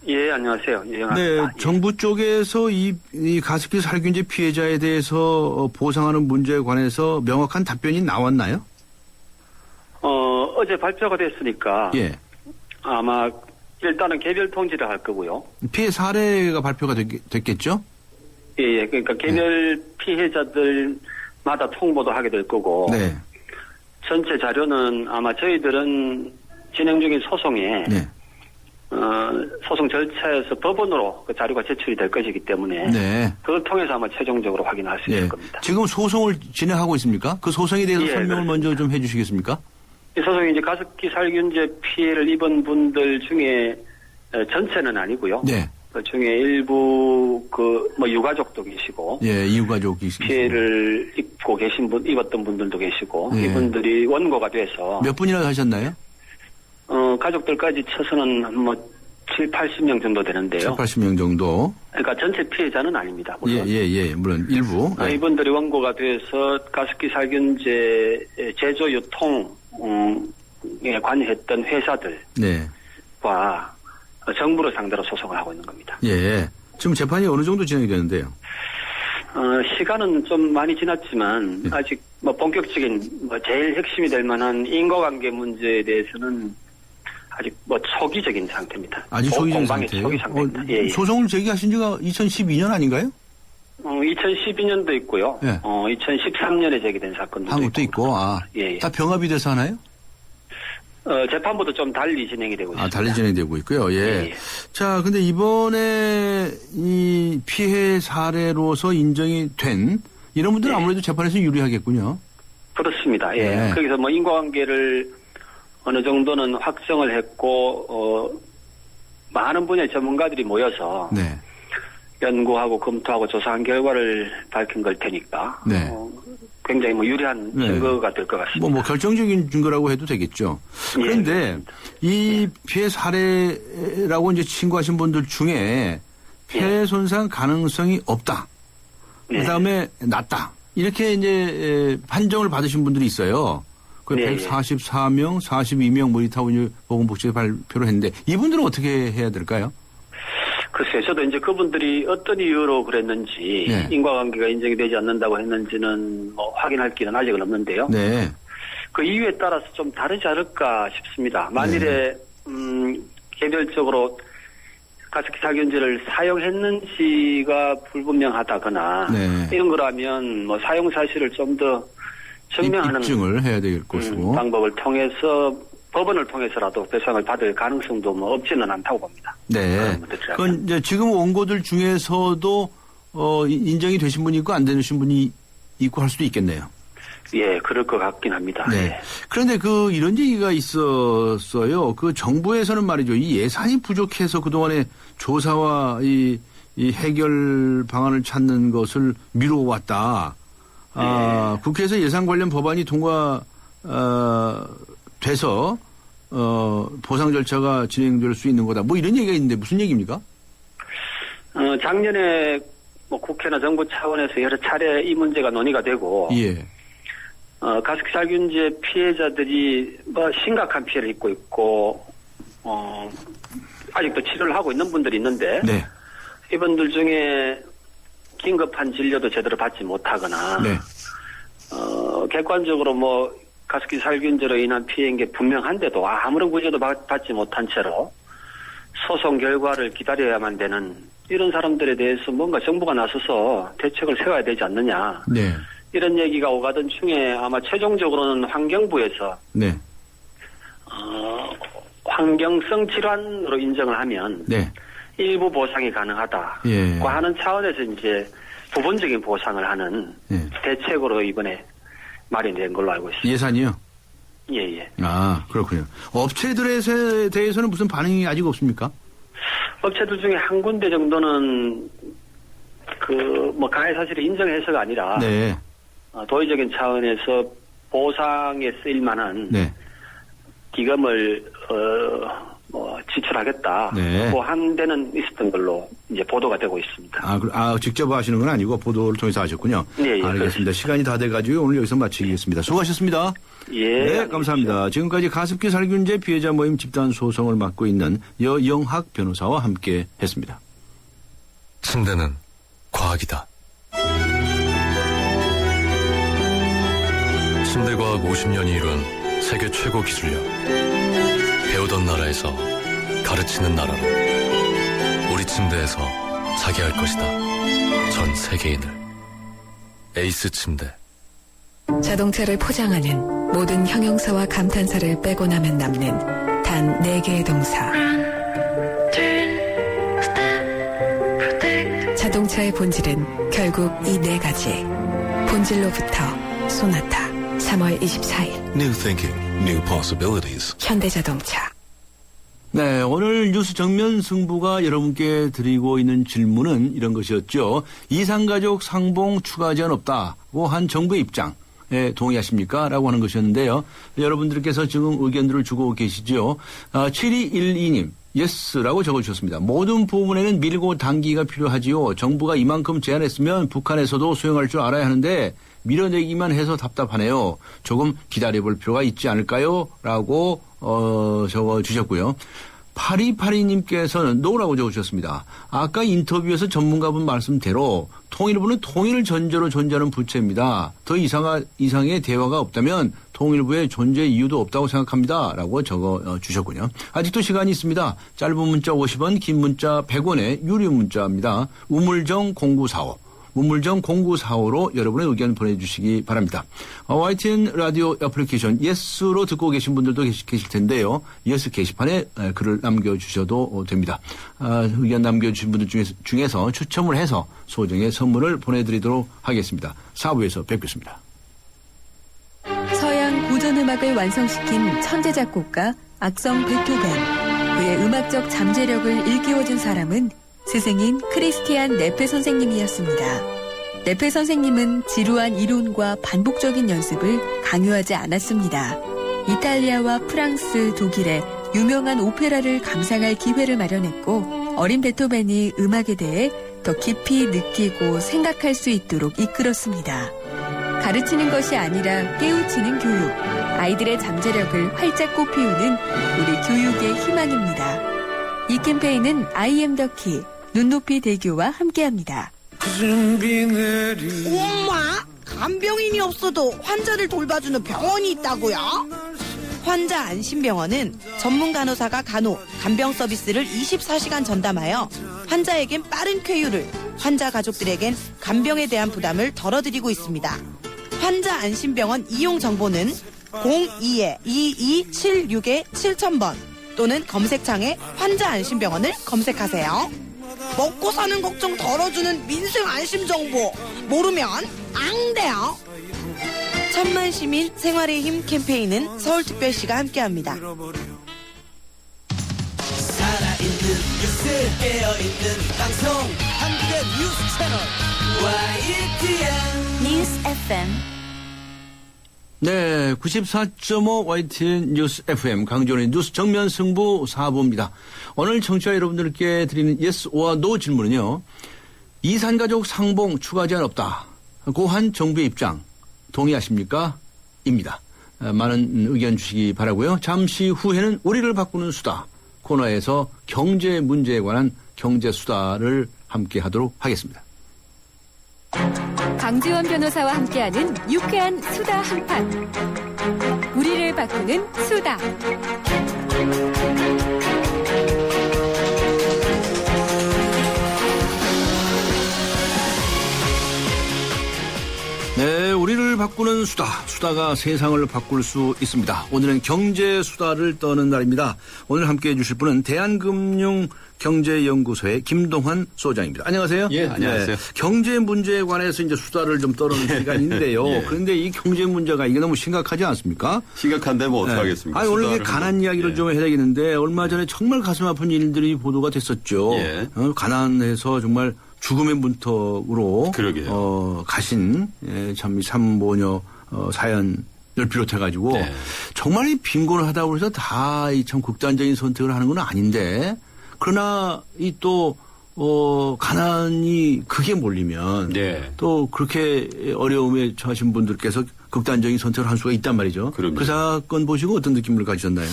예, 안녕하세요. 네, 정부 쪽에서 이 가습기 살균제 피해자에 대해서 보상하는 문제에 관해서 명확한 답변이 나왔나요? 어제 발표가 됐으니까 아마 일단은 개별 통지를 할 거고요. 피해 사례가 발표가 됐겠죠? 예. 그러니까 개별 피해자들마다 통보도 하게 될 거고. 전체 자료는 아마 저희들은 진행 중인 소송에 소송 절차에서 법원으로 그 자료가 제출이 될 것이기 때문에 그걸 통해서 아마 최종적으로 확인할 수 있을 겁니다. 지금 소송을 진행하고 있습니까? 그 소송에 대해서 설명을 먼저 좀 해주시겠습니까? 이 소송이 이제 가습기 살균제 피해를 입은 분들 중에 전체는 아니고요. 그 중에 일부 유가족도 계시고. 이유가족이 피해를 입었던 분들도 계시고. 이분들이 원고가 돼서. 몇 분이나 하셨나요? 가족들까지 쳐서는 7, 80명 정도 되는데요. 7, 80명 정도. 그러니까 전체 피해자는 아닙니다. 물론. 물론 일부. 이분들이 원고가 돼서 가습기 살균제 제조 유통 관여했던 회사들과 정부를 상대로 소송을 하고 있는 겁니다. 지금 재판이 어느 정도 진행이 되는데요? 시간은 좀 많이 지났지만 아직 본격적인 제일 핵심이 될 만한 인과관계 문제에 대해서는 아직 초기적인 상태입니다. 아직 초기적인 상태예요? 소송을 제기하신 지가 2012년 아닌가요? 2012년도 있고요. 2013년에 제기된 사건도 한국도 있고. 다 병합이 돼서 하나요? 재판부도 좀 달리 진행이 되고 있습니다. 달리 진행되고 있고요. 자, 근데 이번에 이 피해 사례로서 인정이 된 이런 분들은 아무래도 재판에서 유리하겠군요. 그렇습니다. 거기서 인과관계를 어느 정도는 확정을 했고 많은 분야의 전문가들이 모여서 연구하고 검토하고 조사한 결과를 밝힌 걸 테니까 굉장히 유리한 증거가 될 것 같습니다. 결정적인 증거라고 해도 되겠죠. 그런데 이 피해 사례라고 이제 신고하신 분들 중에 폐 손상 가능성이 없다. 그다음에 낮다. 이렇게 이제 판정을 받으신 분들이 있어요. 그 144명, 42명 모니터분이 보건복지에 발표를 했는데 이분들은 어떻게 해야 될까요? 글쎄요, 저도 이제 그분들이 어떤 이유로 그랬는지 네. 인과관계가 인정이 되지 않는다고 했는지는 뭐 확인할 길은 아직은 없는데요. 네. 그 이유에 따라서 좀 다르지 않을까 싶습니다. 만일에 개별적으로 가습기 살균제를 사용했는지가 불분명하다거나 이런 거라면 뭐 사용 사실을 좀 더 증명하는 입증을 해야 될 것이고 방법을 통해서 법원을 통해서라도 배상을 받을 가능성도 뭐 없지는 않다고 봅니다. 네. 그건 이제 지금 원고들 중에서도 인정이 되신 분이 있고 안 되신 분이 있고 할 수도 있겠네요. 예, 그럴 것 같긴 합니다. 네. 예. 그런데 이런 얘기가 있었어요. 그 정부에서는 말이죠. 이 예산이 부족해서 그동안에 조사와 이 해결 방안을 찾는 것을 미뤄왔다. 국회에서 예산 관련 법안이 돼서 보상 절차가 진행될 수 있는 거다. 뭐 이런 얘기가 있는데 무슨 얘기입니까? 작년에 뭐 국회나 정부 차원에서 여러 차례 이 문제가 논의가 되고 가습기 살균제 피해자들이 뭐 심각한 피해를 입고 있고 아직도 치료를 하고 있는 분들이 있는데 이분들 중에 긴급한 진료도 제대로 받지 못하거나 객관적으로 뭐 가습기 살균제로 인한 피해인 게 분명한데도 아무런 구제도 받지 못한 채로 소송 결과를 기다려야만 되는 이런 사람들에 대해서 뭔가 정부가 나서서 대책을 세워야 되지 않느냐. 이런 얘기가 오가던 중에 아마 최종적으로는 환경부에서 환경성 질환으로 인정을 하면 일부 보상이 가능하다. 고 하는 차원에서 이제 부분적인 보상을 하는 대책으로 이번에 마련된 걸로 알고 있습니다. 예산이요? 예. 아, 그렇군요. 업체들에 대해서는 무슨 반응이 아직 없습니까? 업체들 중에 한 군데 정도는 가해 사실을 인정해서가 아니라 도의적인 차원에서 보상에 쓰일 만한 기금을 지출하겠다. 한 데는 있었던 걸로 이제 보도가 되고 있습니다. 직접 하시는 건 아니고 보도를 통해서 하셨군요. 알겠습니다. 그렇습니다. 시간이 다 돼가지고 오늘 여기서 마치겠습니다. 수고하셨습니다. 네, 감사합니다. 지금까지 가습기 살균제 피해자 모임 집단 소송을 맡고 있는 여영학 변호사와 함께 했습니다. 침대는 과학이다. 침대과학 50년이 이룬 세계 최고 기술력. 배우던 나라에서 가르치는 나라로 우리 침대에서 자기 할 것이다. 전 세계인을. 에이스 침대. 자동차를 포장하는 모든 형용사와 감탄사를 빼고 나면 남는 단 4개의 동사. 자동차의 본질은 결국 이 4가지. 본질로부터 소나타. 3월 24일. New thinking, new possibilities. 현대자동차. 네, 오늘 뉴스 정면 승부가 여러분께 드리고 있는 질문은 이런 것이었죠. 이산가족 상봉 추가 제한 없다고 한 정부의 입장에 동의하십니까? 라고 하는 것이었는데요. 여러분들께서 지금 의견들을 주고 계시죠. 7212님. 예스라고 적어주셨습니다. 모든 부분에는 밀고 당기가 필요하지요. 정부가 이만큼 제안했으면 북한에서도 수용할 줄 알아야 하는데 밀어내기만 해서 답답하네요. 조금 기다려볼 필요가 있지 않을까요? 라고 적어주셨고요. 8282님께서는 노라고 적어주셨습니다. 아까 인터뷰에서 전문가분 말씀대로 통일부는 통일을 전제로 존재하는 부처입니다. 더 이상의 대화가 없다면 통일부의 존재 이유도 없다고 생각합니다. 라고 적어주셨군요. 아직도 시간이 있습니다. 짧은 문자 50원, 긴 문자 100원의 유료 문자입니다. 우물정 0945. 우물정 0945로 여러분의 의견 보내주시기 바랍니다. YTN 라디오 애플리케이션 예스로 듣고 계신 분들도 계실 텐데요. 예스 게시판에 글을 남겨주셔도 됩니다. 의견 남겨주신 분들 중에서 추첨을 해서 소정의 선물을 보내드리도록 하겠습니다. 4부에서 뵙겠습니다. 서양 고전음악을 완성시킨 천재 작곡가 악성 베토벤. 그의 음악적 잠재력을 일깨워준 사람은 스승인 크리스티안 네페 선생님이었습니다. 네페 선생님은 지루한 이론과 반복적인 연습을 강요하지 않았습니다. 이탈리아와 프랑스, 독일의 유명한 오페라를 감상할 기회를 마련했고 어린 베토벤이 음악에 대해 더 깊이 느끼고 생각할 수 있도록 이끌었습니다. 가르치는 것이 아니라 깨우치는 교육. 아이들의 잠재력을 활짝 꽃피우는 우리 교육의 희망입니다. 이 캠페인은 IM 더 키, 눈높이 대교와 함께합니다. 엄마, 간병인이 없어도 환자를 돌봐주는 병원이 있다고요? 환자 안심병원은 전문 간호사가 간병 서비스를 24시간 전담하여 환자에겐 빠른 쾌유를, 환자 가족들에겐 간병에 대한 부담을 덜어드리고 있습니다. 환자 안심병원 이용 정보는 02-2276-7000번 또는 검색창에 환자 안심병원을 검색하세요. 먹고 사는 걱정 덜어주는 민생 안심 정보 모르면 안 돼요. 천만 시민 생활의 힘 캠페인은 서울특별시가 함께합니다. 살아있는 뉴스, 깨어있는 방송, 한국의 뉴스 채널 YTN 뉴스 FM. 네, 94.5 YTN 뉴스 FM 강조의 뉴스 정면 승부 4부입니다. 오늘 청취자 여러분들께 드리는 예스와 노 질문은요. 이산가족 상봉 추가 제한 없다. 고한 정부의 입장 동의하십니까? 입니다. 많은 의견 주시기 바라고요. 잠시 후에는 우리를 바꾸는 수다 코너에서 경제 문제에 관한 경제 수다를 함께 하도록 하겠습니다. 강지원 변호사와 함께하는 유쾌한 수다 한판. 우리를 바꾸는 수다. 네, 우리를 바꾸는 수다. 수다가 세상을 바꿀 수 있습니다. 오늘은 경제 수다를 떠는 날입니다. 오늘 함께해 주실 분은 대한금융경제연구소의 김동환 소장입니다. 안녕하세요. 예, 안녕하세요. 네, 경제 문제에 관해서 이제 수다를 좀 떠는 시간인데요. 예. 그런데 이 경제 문제가 이게 너무 심각하지 않습니까? 심각한데 뭐 어떡하겠습니까? 아니, 오늘 가난 이야기를 좀 해야 되겠는데 얼마 전에 정말 가슴 아픈 일들이 보도가 됐었죠. 예. 가난해서 정말 죽음의 문턱으로 가신 참 산모녀 사연을 비롯해가지고 정말 이 빈곤을 하다 보면서 다 이 참 극단적인 선택을 하는 건 아닌데 그러나 이 또 가난이 크게 몰리면 또 그렇게 어려움에 처하신 분들께서 극단적인 선택을 할 수가 있단 말이죠. 그 사건 보시고 어떤 느낌을 가지셨나요?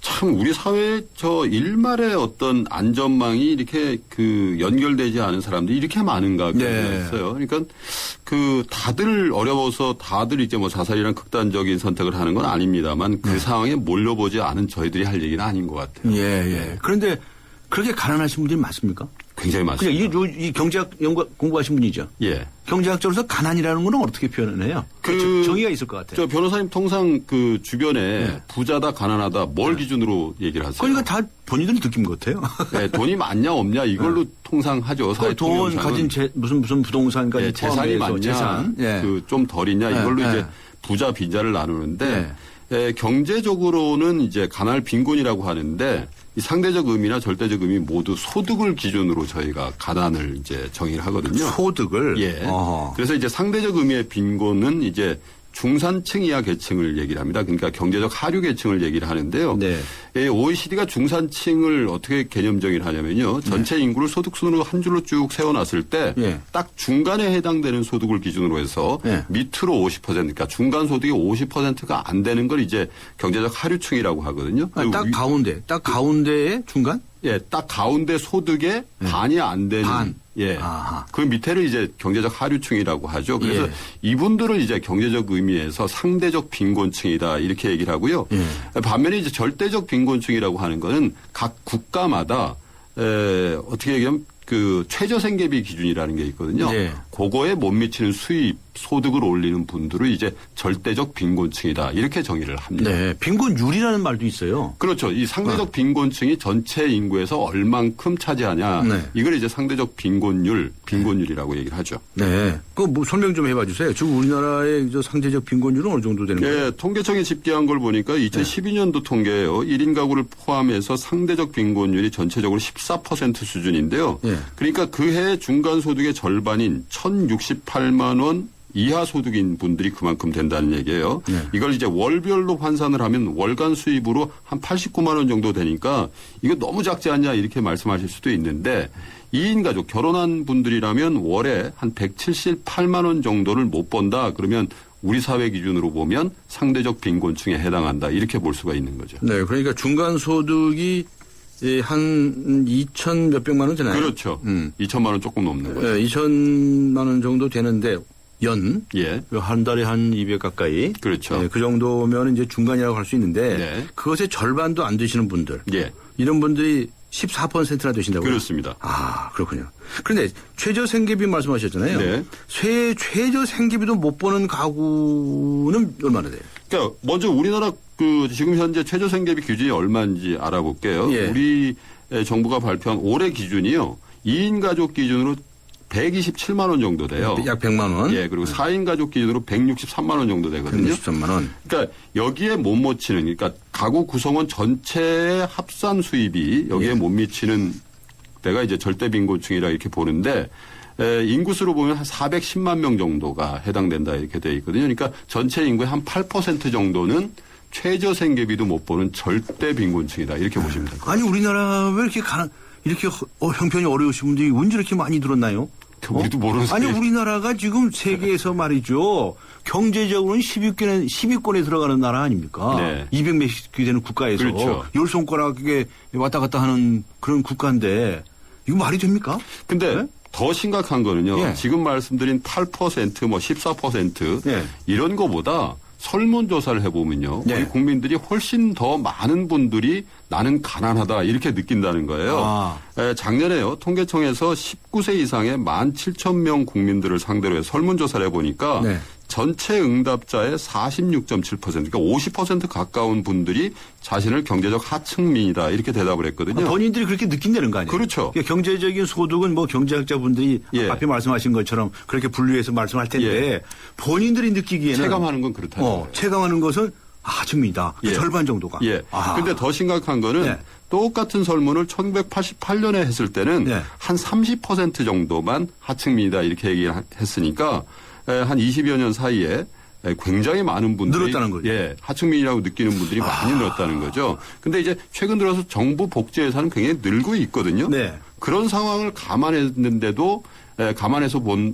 참 우리 사회에 저 일말의 어떤 안전망이 이렇게 그 연결되지 않은 사람들이 이렇게 많은가 그랬어요. 그러니까 그 다들 어려워서 다들 이제 뭐 자살이란 극단적인 선택을 하는 건 아닙니다만 그 상황에 몰려보지 않은 저희들이 할 얘기는 아닌 것 같아요. 예. 그런데 그렇게 가난하신 분들이 많습니까? 굉장히 많습니다. 그러니까 이 경제학 공부하신 분이죠. 예. 경제학적으로서 가난이라는 건 어떻게 표현을 해요? 정의가 있을 것 같아요. 저 변호사님 통상 그 주변에 부자다 가난하다 뭘 기준으로 얘기를 하세요? 그러니까 다 본인들 느낌 같아요. 네, 돈이 많냐 없냐 이걸로 통상 하죠. 돈 가진 무슨 부동산까지 재산이 많냐, 재산. 그 좀 덜이냐 이걸로 이제 부자 빈자를 나누는데 경제적으로는 이제 가난을 빈곤이라고 하는데 이 상대적 의미나 절대적 의미 모두 소득을 기준으로 저희가 가난을 이제 정의를 하거든요. 소득을? 예. 그래서 이제 상대적 의미의 빈곤은 이제 중산층 이하 계층을 얘기를 합니다. 그러니까 경제적 하류 계층을 얘기를 하는데요. OECD가 중산층을 어떻게 개념 정의를 하냐면요. 전체 인구를 소득순으로 한 줄로 쭉 세워놨을 때 딱 중간에 해당되는 소득을 기준으로 해서 밑으로 50% 그러니까 중간 소득이 50%가 안 되는 걸 이제 경제적 하류층이라고 하거든요. 딱 가운데의 중간? 예, 딱 가운데 소득의 반이 안 되는. 예. 그 밑에를 이제 경제적 하류층이라고 하죠. 그래서 이분들을 이제 경제적 의미에서 상대적 빈곤층이다 이렇게 얘기를 하고요. 반면에 이제 절대적 빈곤층이라고 하는 거는 각 국가마다 어떻게 얘기하면 그 최저생계비 기준이라는 게 있거든요. 그거에 못 미치는 수입, 소득을 올리는 분들을 이제 절대적 빈곤층이다 이렇게 정의를 합니다. 네, 빈곤율이라는 말도 있어요. 그렇죠. 이 상대적 빈곤층이 전체 인구에서 얼만큼 차지하냐 이걸 이제 상대적 빈곤율이라고 얘기를 하죠. 네, 그 뭐 설명 좀 해봐 주세요. 지금 우리나라의 상대적 빈곤율은 어느 정도 되는 거예요? 통계청이 집계한 걸 보니까 2012년도 통계예요. 1인 가구를 포함해서 상대적 빈곤율이 전체적으로 14% 수준인데요. 그러니까 그 해 중간 소득의 절반인 1,068만 원 이하 소득인 분들이 그만큼 된다는 얘기예요. 네. 이걸 이제 월별로 환산을 하면 월간 수입으로 한 89만 원 정도 되니까 이거 너무 작지 않냐 이렇게 말씀하실 수도 있는데 2인 가족 결혼한 분들이라면 월에 한 178만 원 정도를 못 번다. 그러면 우리 사회 기준으로 보면 상대적 빈곤층에 해당한다. 이렇게 볼 수가 있는 거죠. 네, 그러니까 중간 소득이 한 2천 몇백만 원 되나요? 그렇죠. 2천만 원 조금 넘는 거죠. 네, 2천만 원 정도 되는데 연 예. 한 달에 한 200 가까이. 그렇죠. 네, 그 정도면 이제 중간이라고 할 수 있는데 네. 그것의 절반도 안 되시는 분들. 예. 이런 분들이 14%나 되신다고요? 그렇습니다. 아, 그렇군요. 그런데 최저 생계비 말씀하셨잖아요. 네. 최저 생계비도 못 버는 가구는 얼마나 돼요? 그러니까 먼저 우리나라 그 지금 현재 최저 생계비 기준이 얼마인지 알아볼게요. 예. 우리 정부가 발표한 올해 기준이요. 2인 가족 기준으로 127만 원 정도 돼요. 약 100만 원. 예, 그리고 4인 가족 기준으로 163만 원 정도 되거든요. 163만 원. 그러니까 여기에 못 미치는, 그러니까 가구 구성원 전체의 합산 수입이 여기에 예. 못 미치는 데가 이제 절대 빈곤층이라 이렇게 보는데 인구수로 보면 한 410만 명 정도가 해당된다 이렇게 돼 있거든요. 그러니까 전체 인구의 한 8% 정도는 최저 생계비도 못 보는 절대 빈곤층이다 이렇게 보시면 됩니다. 아니 우리나라 왜 이렇게 이렇게 형편이 어려우신 분들이 언제 이렇게 많이 들었나요? 우리도 모르는 아니 우리나라가 지금 세계에서 말이죠. 경제적으로는 10위권에 들어가는 나라 아닙니까? 네. 200몇십 개 되는 국가에서 그렇죠. 열 손가락에 왔다 갔다 하는 그런 국가인데 이거 말이 됩니까? 근데 네? 더 심각한 거는요. 예. 지금 말씀드린 8% 뭐 14% 예. 이런 거보다 설문조사를 해보면요. 예. 우리 국민들이 훨씬 더 많은 분들이 나는 가난하다 이렇게 느낀다는 거예요. 아. 작년에요. 통계청에서 19세 이상의 17,000명 국민들을 상대로 해서 설문조사를 해보니까 네. 전체 응답자의 46.7% 그러니까 50% 가까운 분들이 자신을 경제적 하층민이다 이렇게 대답을 했거든요. 본인들이 그렇게 느낀다는 거 아니에요? 그렇죠. 그러니까 경제적인 소득은 뭐 경제학자분들이 예. 앞에 말씀하신 것처럼 그렇게 분류해서 말씀할 텐데 예. 본인들이 느끼기에는 체감하는 건 그렇다는 거예요. 체감하는 것은 하층민이다. 그 예. 절반 정도가. 예. 근데 더 심각한 거는 예. 똑같은 설문을 1988년에 했을 때는 예. 한 30% 정도만 하층민이다 이렇게 얘기했으니까 한 20여 년 사이에 굉장히 많은 분들이 늘었다는 거죠. 예, 하층민이라고 느끼는 분들이 많이 늘었다는 거죠. 근데 이제 최근 들어서 정부 복지 예산은 굉장히 늘고 있거든요. 네. 그런 상황을 감안해서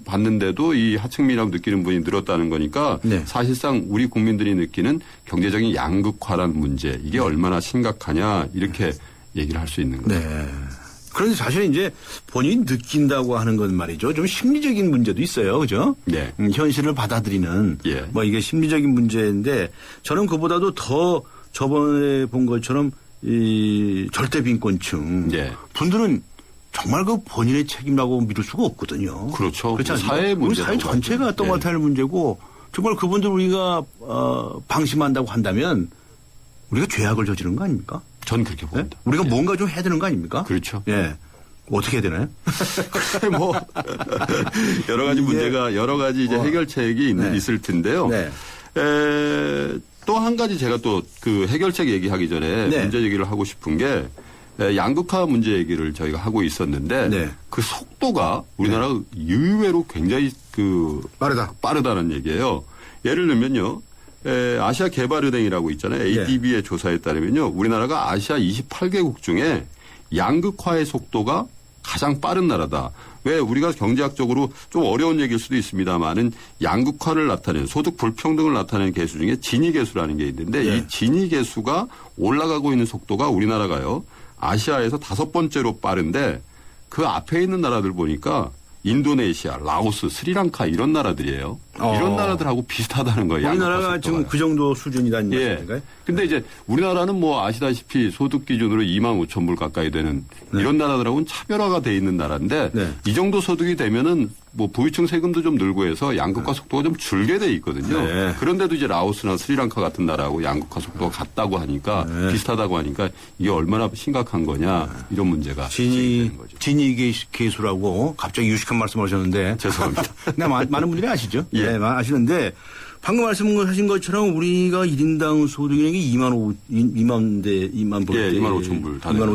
봤는데도 이 하층민이라고 느끼는 분이 늘었다는 거니까 네. 사실상 우리 국민들이 느끼는 경제적인 양극화란 문제 이게 얼마나 심각하냐 이렇게 얘기를 할 수 있는 거죠. 네. 그런데 사실 이제 본인이 느낀다고 하는 건 말이죠. 좀 심리적인 문제도 있어요. 그죠? 네. 현실을 받아들이는 예. 뭐 이게 심리적인 문제인데 저는 그보다도 더 저번에 본 것처럼 이 절대 빈곤층 예. 분들은 정말 그 본인의 책임이라고 믿을 수가 없거든요. 그렇죠. 그렇지 않습니까? 사회 우리 문제라고 사회 전체가 하죠. 떠맡아야 할 문제고 정말 그분들 우리가 방심한다고 한다면 우리가 죄악을 저지른 거 아닙니까? 전 그렇게 봅니다. 네? 우리가 뭔가 좀 해야 되는 거 아닙니까? 그렇죠. 예. 어떻게 해야 되나요? 뭐 여러 가지 문제가 여러 가지 이제 해결책이 네. 있을 텐데요. 네. 또 한 가지 제가 또 그 해결책 얘기하기 전에 네. 문제 얘기를 하고 싶은 게 양극화 문제 얘기를 저희가 하고 있었는데 네. 그 속도가 우리나라가 의외로 굉장히 빠르다는 얘기예요. 예를 들면요. 아시아 개발은행이라고 있잖아요. ADB의 조사에 따르면요. 우리나라가 아시아 28개국 중에 양극화의 속도가 가장 빠른 나라다. 왜 우리가 경제학적으로 좀 어려운 얘기일 수도 있습니다만은 양극화를 나타내는 소득 불평등을 나타내는 계수 중에 진위 계수라는 게 있는데 이 진위 계수가 올라가고 있는 속도가 우리나라가요. 아시아에서 5번째로 빠른데 그 앞에 있는 나라들 보니까 인도네시아, 라오스, 스리랑카 이런 나라들이에요. 이런 나라들하고 비슷하다는 거예요. 우리나라가 지금 그 정도 수준이라는 말씀인가요? 근데 이제 우리나라는 뭐 아시다시피 소득 기준으로 25,000불 가까이 되는 이런 나라들하고는 차별화가 돼 있는 나라인데 이 정도 소득이 되면은 뭐 부유층 세금도 좀 늘고 해서 양극화 속도가 좀 줄게 돼 있거든요. 그런데도 이제 라오스나 스리랑카 같은 나라하고 양극화 속도가 같다고 하니까 비슷하다고 하니까 이게 얼마나 심각한 거냐 이런 문제가 진위 계수라고 갑자기 유식한 말씀하셨는데 죄송합니다. 많은 분들이 아시죠? 네, 아시는데 방금 말씀하신 것처럼 우리가 1인당 소득이 2만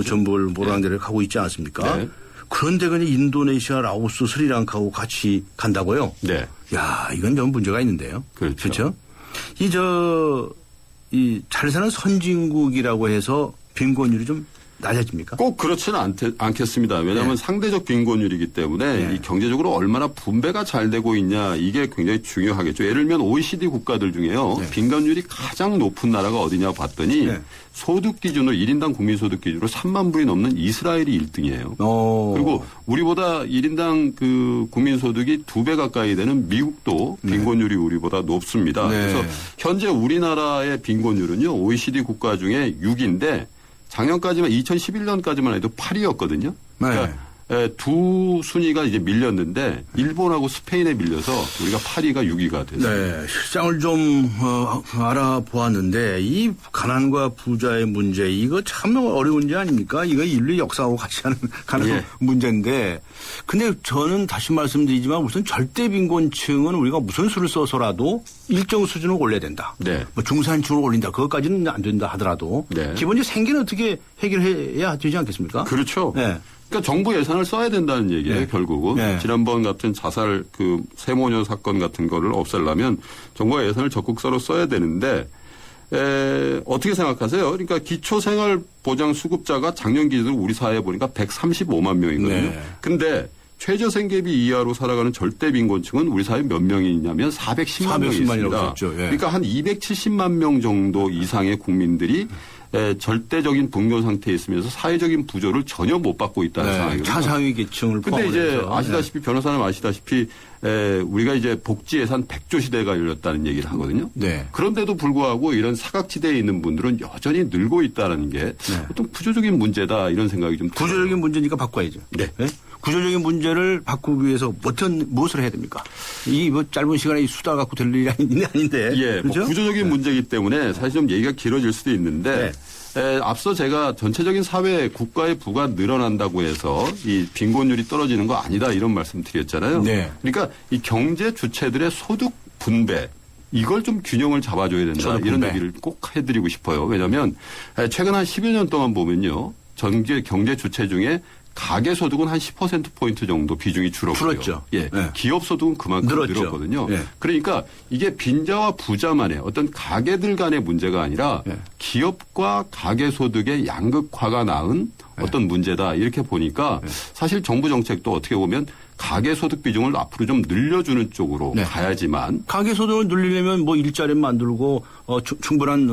5천 불 모란대를 가고 있지 않습니까? 네. 그런데 그냥 인도네시아, 라오스, 스리랑카하고 같이 간다고요? 네. 야, 이건 좀 문제가 있는데요. 그렇죠. 이 잘 사는 선진국이라고 해서 빈곤율이 좀 낮아집니까? 꼭 그렇지는 않겠습니다. 왜냐하면 상대적 빈곤율이기 때문에 이 경제적으로 얼마나 분배가 잘 되고 있냐 이게 굉장히 중요하겠죠. 예를 들면 OECD 국가들 중에요. 빈곤율이 가장 높은 나라가 어디냐 봤더니 소득 기준으로 1인당 국민소득 기준으로 3만 불이 넘는 이스라엘이 1등이에요. 그리고 우리보다 1인당 그 국민소득이 2배 가까이 되는 미국도 빈곤율이 우리보다 높습니다. 그래서 현재 우리나라의 빈곤율은요. OECD 국가 중에 6인데 작년까지만 2011년까지만 해도 8위였거든요. 그러니까 두 순위가 이제 밀렸는데 일본하고 스페인에 밀려서 우리가 8위가 6위가 됐습니다. 네, 실상을 좀 알아보았는데 이 가난과 부자의 문제 이거 참 어려운 문제 아닙니까? 이거 인류 역사하고 같이 가는 문제인데 근데 저는 다시 말씀드리지만 우선 절대 빈곤층은 우리가 무슨 수를 써서라도 일정 수준을 올려야 된다. 뭐 중산층을 올린다. 그것까지는 안 된다 하더라도 기본적으로 생계는 어떻게 해결해야 되지 않겠습니까? 그렇죠. 그러니까 정부 예산을 써야 된다는 얘기예요, 결국은. 지난번 같은 자살 그 세모녀 사건 같은 거를 없애려면 정부가 예산을 적극적으로 써야 되는데 어떻게 생각하세요? 그러니까 기초생활보장 수급자가 작년 기준으로 우리 사회에 보니까 135만 명이거든요. 근데 최저생계비 이하로 살아가는 절대 빈곤층은 우리 사회에 몇 명이 있냐면 410만 명이 있습니다. 그러니까 한 270만 명 정도 이상의 국민들이 절대적인 붕괴 상태에 있으면서 사회적인 부조를 전혀 못 받고 있다는 상황이거든요. 차상위 계층을 근데 이제 아시다시피 변호사님 아시다시피 우리가 이제 복지 예산 100조 시대가 열렸다는 얘기를 하거든요. 그런데도 불구하고 이런 사각지대에 있는 분들은 여전히 늘고 있다는 게 어떤 구조적인 문제다 이런 생각이 좀 들어요. 구조적인 문제니까 바꿔야죠. 구조적인 문제를 바꾸기 위해서 무엇을 해야 됩니까? 이 뭐 짧은 시간에 수다 갖고 될 일이 아닌데. 그렇죠? 뭐 구조적인 문제이기 때문에 사실 좀 얘기가 길어질 수도 있는데 앞서 제가 전체적인 사회 국가의 부가 늘어난다고 해서 이 빈곤율이 떨어지는 거 아니다 이런 말씀 드렸잖아요. 그러니까 이 경제 주체들의 소득 분배 이걸 좀 균형을 잡아줘야 된다 이런 얘기를 꼭 해드리고 싶어요. 왜냐하면 최근 한 10여 년 동안 보면요. 경제 주체 중에 가계소득은 한 10%포인트 정도 비중이 줄었고요. 기업소득은 그만큼 늘었거든요. 그러니까 이게 빈자와 부자만의 어떤 가계들 간의 문제가 아니라 기업과 가계소득의 양극화가 낳은 어떤 문제다. 이렇게 보니까 사실 정부 정책도 어떻게 보면 가계소득 비중을 앞으로 좀 늘려주는 쪽으로 가야지만. 가계소득을 늘리려면 뭐 일자리 만들고 충분한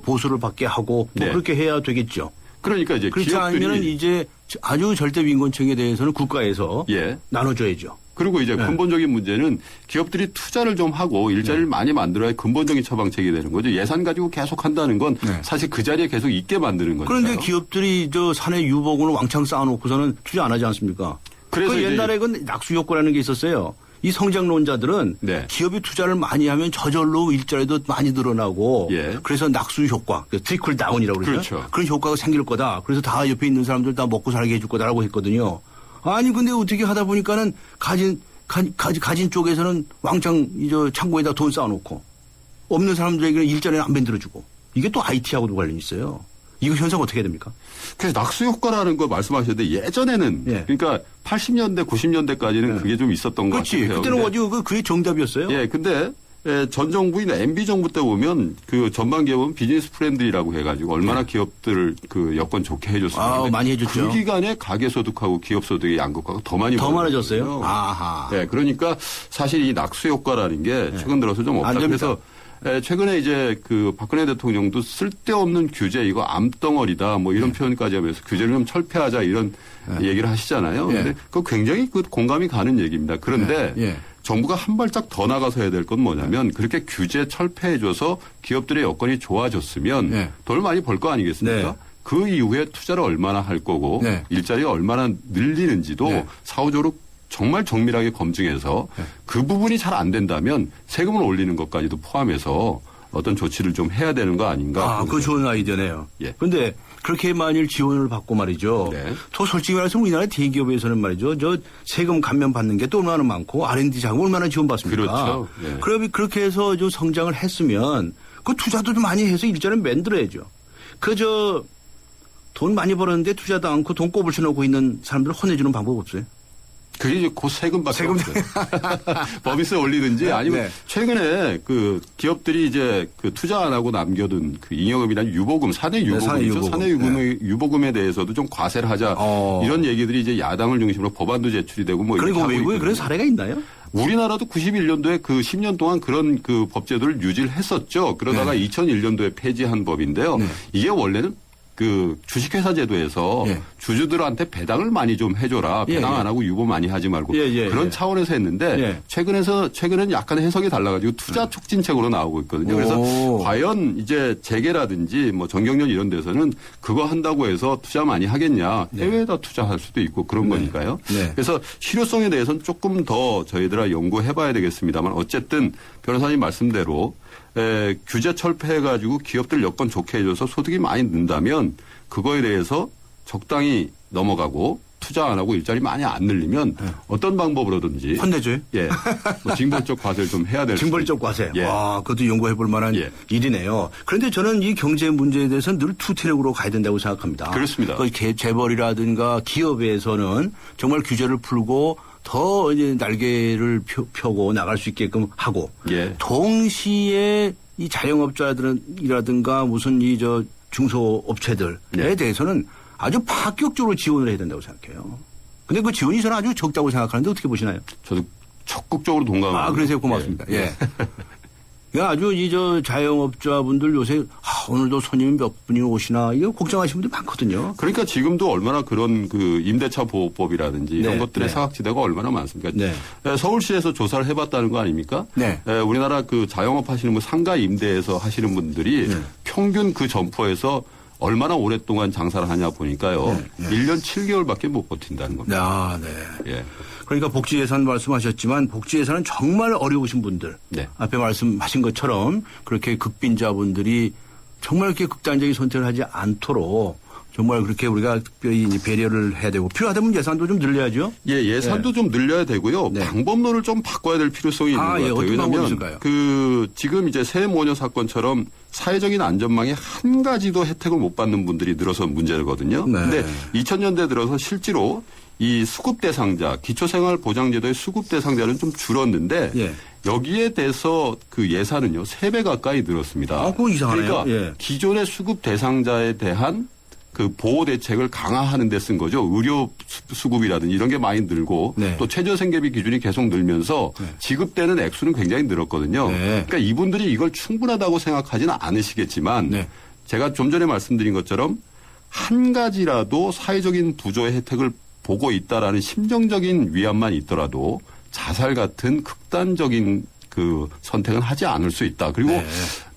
보수를 받게 하고 뭐 그렇게 해야 되겠죠. 그러니까 이제 그렇지 않으면 이제 아주 절대 빈곤층에 대해서는 국가에서 나눠줘야죠. 그리고 이제 근본적인 문제는 기업들이 투자를 좀 하고 일자리를 많이 만들어야 근본적인 처방책이 되는 거죠. 예산 가지고 계속 한다는 건 사실 그 자리에 계속 있게 만드는 거죠. 그런데 기업들이 사내 유보금을 왕창 쌓아놓고서는 투자 안 하지 않습니까? 그래서 옛날에 그 낙수효과라는 게 있었어요. 이 성장론자들은 기업이 투자를 많이 하면 저절로 일자리도 많이 늘어나고 그래서 낙수 효과, 트리클 다운이라고 그러죠. 그런 효과가 생길 거다. 그래서 다 옆에 있는 사람들 다 먹고 살게 해줄 거다라고 했거든요. 아니 근데 어떻게 하다 보니까는 가진 쪽에서는 왕창 창고에다 돈 쌓아놓고 없는 사람들에게는 일자리는 안 만들어주고 이게 또 IT하고도 관련이 있어요. 이거 현상 어떻게 해야 됩니까? 그래서 낙수 효과라는 거 말씀하셨는데 예전에는 그러니까 80년대, 90년대까지는 그게 좀 있었던 것 같아요. 그때는 어디 그게 정답이었어요. 근데 전 정부인 MB 정부 때 보면 그 전반 기업은 비즈니스 프렌들이라고 해가지고 얼마나 기업들을 그 여건 좋게 해줬어요. 많이 해줬죠. 그 기간에 가계소득하고 기업소득의 양극화가 더 많아졌어요. 그러니까 사실 이 낙수 효과라는 게 최근 들어서 좀 없다. 그래서 최근에 이제 그 박근혜 대통령도 쓸데없는 규제 이거 암덩어리다 뭐 이런 표현까지 하면서 규제를 좀 철폐하자 이런 얘기를 하시잖아요. 근데 그거 굉장히 그 공감이 가는 얘기입니다. 그런데 정부가 한 발짝 더 나가서 해야 될 건 뭐냐면 그렇게 규제 철폐해줘서 기업들의 여건이 좋아졌으면 돈을 많이 벌 거 아니겠습니까? 그 이후에 투자를 얼마나 할 거고 일자리가 얼마나 늘리는지도 사후적으로 정말 정밀하게 검증해서 그 부분이 잘 안 된다면 세금을 올리는 것까지도 포함해서 어떤 조치를 좀 해야 되는 거 아닌가. 그거 좋은 아이디어네요. 그런데 그렇게 만일 지원을 받고 말이죠. 더 솔직히 말해서 우리나라 대기업에서는 말이죠. 세금 감면 받는 게 또 얼마나 많고 R&D 자금 얼마나 지원받습니까? 그렇죠. 그럼 그렇게 해서 성장을 했으면 그 투자도 좀 많이 해서 일자리를 만들어야죠. 돈 많이 벌었는데 투자도 않고 돈 꼬불쳐 놓고 있는 사람들을 혼내주는 방법 없어요? 그게 이제 곧 세금밖에 없어요. 법인세 올리든지 아니면 네. 최근에 그 기업들이 이제 그 투자 안 하고 남겨둔 그 잉여금이나 유보금, 사내 유보금이죠. 사내 유보금에 대해서도 좀 과세를 하자 이런 얘기들이 이제 야당을 중심으로 법안도 제출이 되고 뭐 그러니까 외국에 그런 사례가 있나요? 우리나라도 91년도에 그 10년 동안 그런 그 법제도를 유지를 했었죠. 그러다가 2001년도에 폐지한 법인데요. 이게 원래는 그 주식회사 제도에서 주주들한테 배당을 많이 좀 해줘라. 배당 안 하고 유보 많이 하지 말고 그런 차원에서 했는데 최근에는 약간 해석이 달라가지고 투자 촉진책으로 나오고 있거든요. 그래서 과연 이제 재계라든지 뭐 정경련 이런 데서는 그거 한다고 해서 투자 많이 하겠냐. 해외에다 투자할 수도 있고 그런 거니까요. 그래서 실효성에 대해서는 조금 더 저희들아 연구해봐야 되겠습니다만 어쨌든 변호사님 말씀대로 규제 철폐해가지고 기업들 여건 좋게 해줘서 소득이 많이 는다면 그거에 대해서 적당히 넘어가고 투자 안 하고 일자리 많이 안 늘리면 어떤 방법으로든지 혼내줘요? 예. 뭐 징벌적 과세를 좀 해야 될 징벌적 과세. 와, 그것도 연구해 볼 만한 일이네요. 그런데 저는 이 경제 문제에 대해서는 늘 투트랙으로 가야 된다고 생각합니다. 그렇습니다. 그 재벌이라든가 기업에서는 정말 규제를 풀고 더 이제 날개를 펴고 나갈 수 있게끔 하고 동시에 이 자영업자들이라든가 무슨 이 저 중소업체들에 대해서는 아주 파격적으로 지원을 해야 된다고 생각해요. 근데 그 지원이 저는 아주 적다고 생각하는데 어떻게 보시나요? 저도 적극적으로 동감합니다. 아, 그러세요. 고맙습니다. 예. 아주 이 저 자영업자분들 요새 오늘도 손님이 몇 분이 오시나 이거 걱정하시는 분들 많거든요. 그러니까 지금도 얼마나 그런 그 임대차 보호법이라든지 이런 것들의 사각지대가 얼마나 많습니까? 서울시에서 조사를 해봤다는 거 아닙니까? 우리나라 그 자영업 하시는 분 상가 임대에서 하시는 분들이 평균 그 점포에서 얼마나 오랫동안 장사를 하냐 보니까요. 1년 7개월밖에 못 버틴다는 겁니다. 아, 네. 그러니까 복지 예산 말씀하셨지만 복지 예산은 정말 어려우신 분들 앞에 말씀하신 것처럼 그렇게 극빈자분들이 정말 이렇게 극단적인 선택을 하지 않도록 정말 그렇게 우리가 특별히 배려를 해야 되고 필요하다면 예산도 좀 늘려야죠. 예산도 좀 늘려야 되고요. 방법론을 좀 바꿔야 될 필요성이 있는 것 같아요. 어떤 왜냐하면 그 지금 이제 세모녀 사건처럼 사회적인 안전망에 한 가지도 혜택을 못 받는 분들이 늘어서 문제거든요. 그런데 2000년대 들어서 실제로 이 수급 대상자, 기초생활보장제도의 수급 대상자는 좀 줄었는데 여기에 대해서 그 예산은요 3배 가까이 늘었습니다. 그거 이상하네요. 그러니까 기존의 수급 대상자에 대한 그 보호 대책을 강화하는 데 쓴 거죠. 의료 수급이라든지 이런 게 많이 늘고 또 최저생계비 기준이 계속 늘면서 지급되는 액수는 굉장히 늘었거든요. 그러니까 이분들이 이걸 충분하다고 생각하지는 않으시겠지만 제가 좀 전에 말씀드린 것처럼 한 가지라도 사회적인 부조의 혜택을 보고 있다라는 심정적인 위안만 있더라도 자살 같은 극단적인 그 선택은 하지 않을 수 있다. 그리고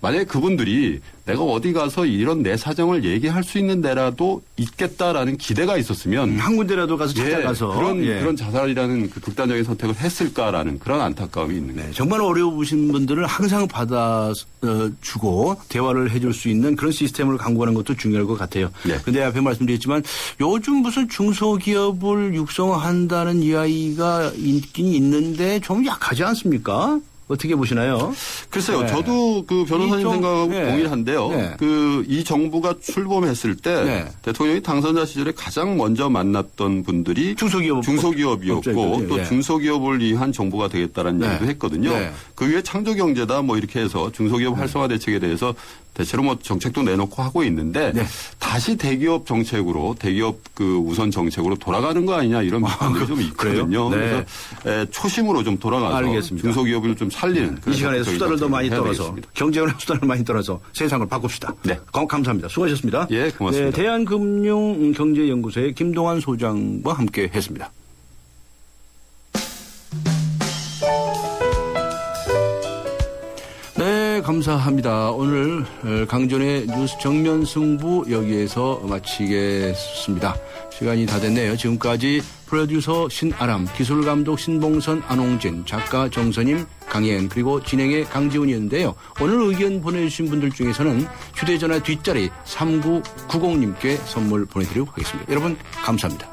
만약에 그분들이 내가 어디 가서 이런 내 사정을 얘기할 수 있는 데라도 있겠다라는 기대가 있었으면 한 군데라도 가서 찾아가서 그런 자살이라는 그 극단적인 선택을 했을까라는 그런 안타까움이 있는 거예요. 정말 어려우신 분들을 항상 받아주고 대화를 해줄 수 있는 그런 시스템을 강구하는 것도 중요할 것 같아요. 그런데 앞에 말씀드렸지만 요즘 무슨 중소기업을 육성한다는 이야기가 있긴 있는데 좀 약하지 않습니까? 어떻게 보시나요? 글쎄요. 저도 그 변호사님 생각하고 동일한데요. 그 이 정부가 출범했을 때 대통령이 당선자 시절에 가장 먼저 만났던 분들이 중소기업이었고 또 중소기업을 위한 정부가 되겠다라는 얘기도 했거든요. 그 위에 창조경제다 뭐 이렇게 해서 중소기업 활성화 대책에 대해서 대체로 뭐 정책도 내놓고 하고 있는데 다시 대기업 정책으로 대기업 그 우선 정책으로 돌아가는 거 아니냐 이런 비판들이 좀 있거든요. 그래서 초심으로 좀 돌아가서 중소기업을 좀 살리는 이 시간에 수다를 더 많이 떨어서 경제를 수다를 많이 떨어서 세상을 바꿉시다. 감사합니다. 수고하셨습니다. 예, 고맙습니다. 대한금융경제연구소의 김동환 소장과 함께 했습니다. 감사합니다. 오늘 강전의 뉴스 정면 승부 여기에서 마치겠습니다. 시간이 다 됐네요. 지금까지 프로듀서 신아람, 기술감독 신봉선, 안홍진, 작가 정선임, 강혜연, 그리고 진행의 강지훈이었는데요. 오늘 의견 보내주신 분들 중에서는 휴대전화 뒷자리 3990님께 선물 보내드리도록 하겠습니다. 여러분 감사합니다.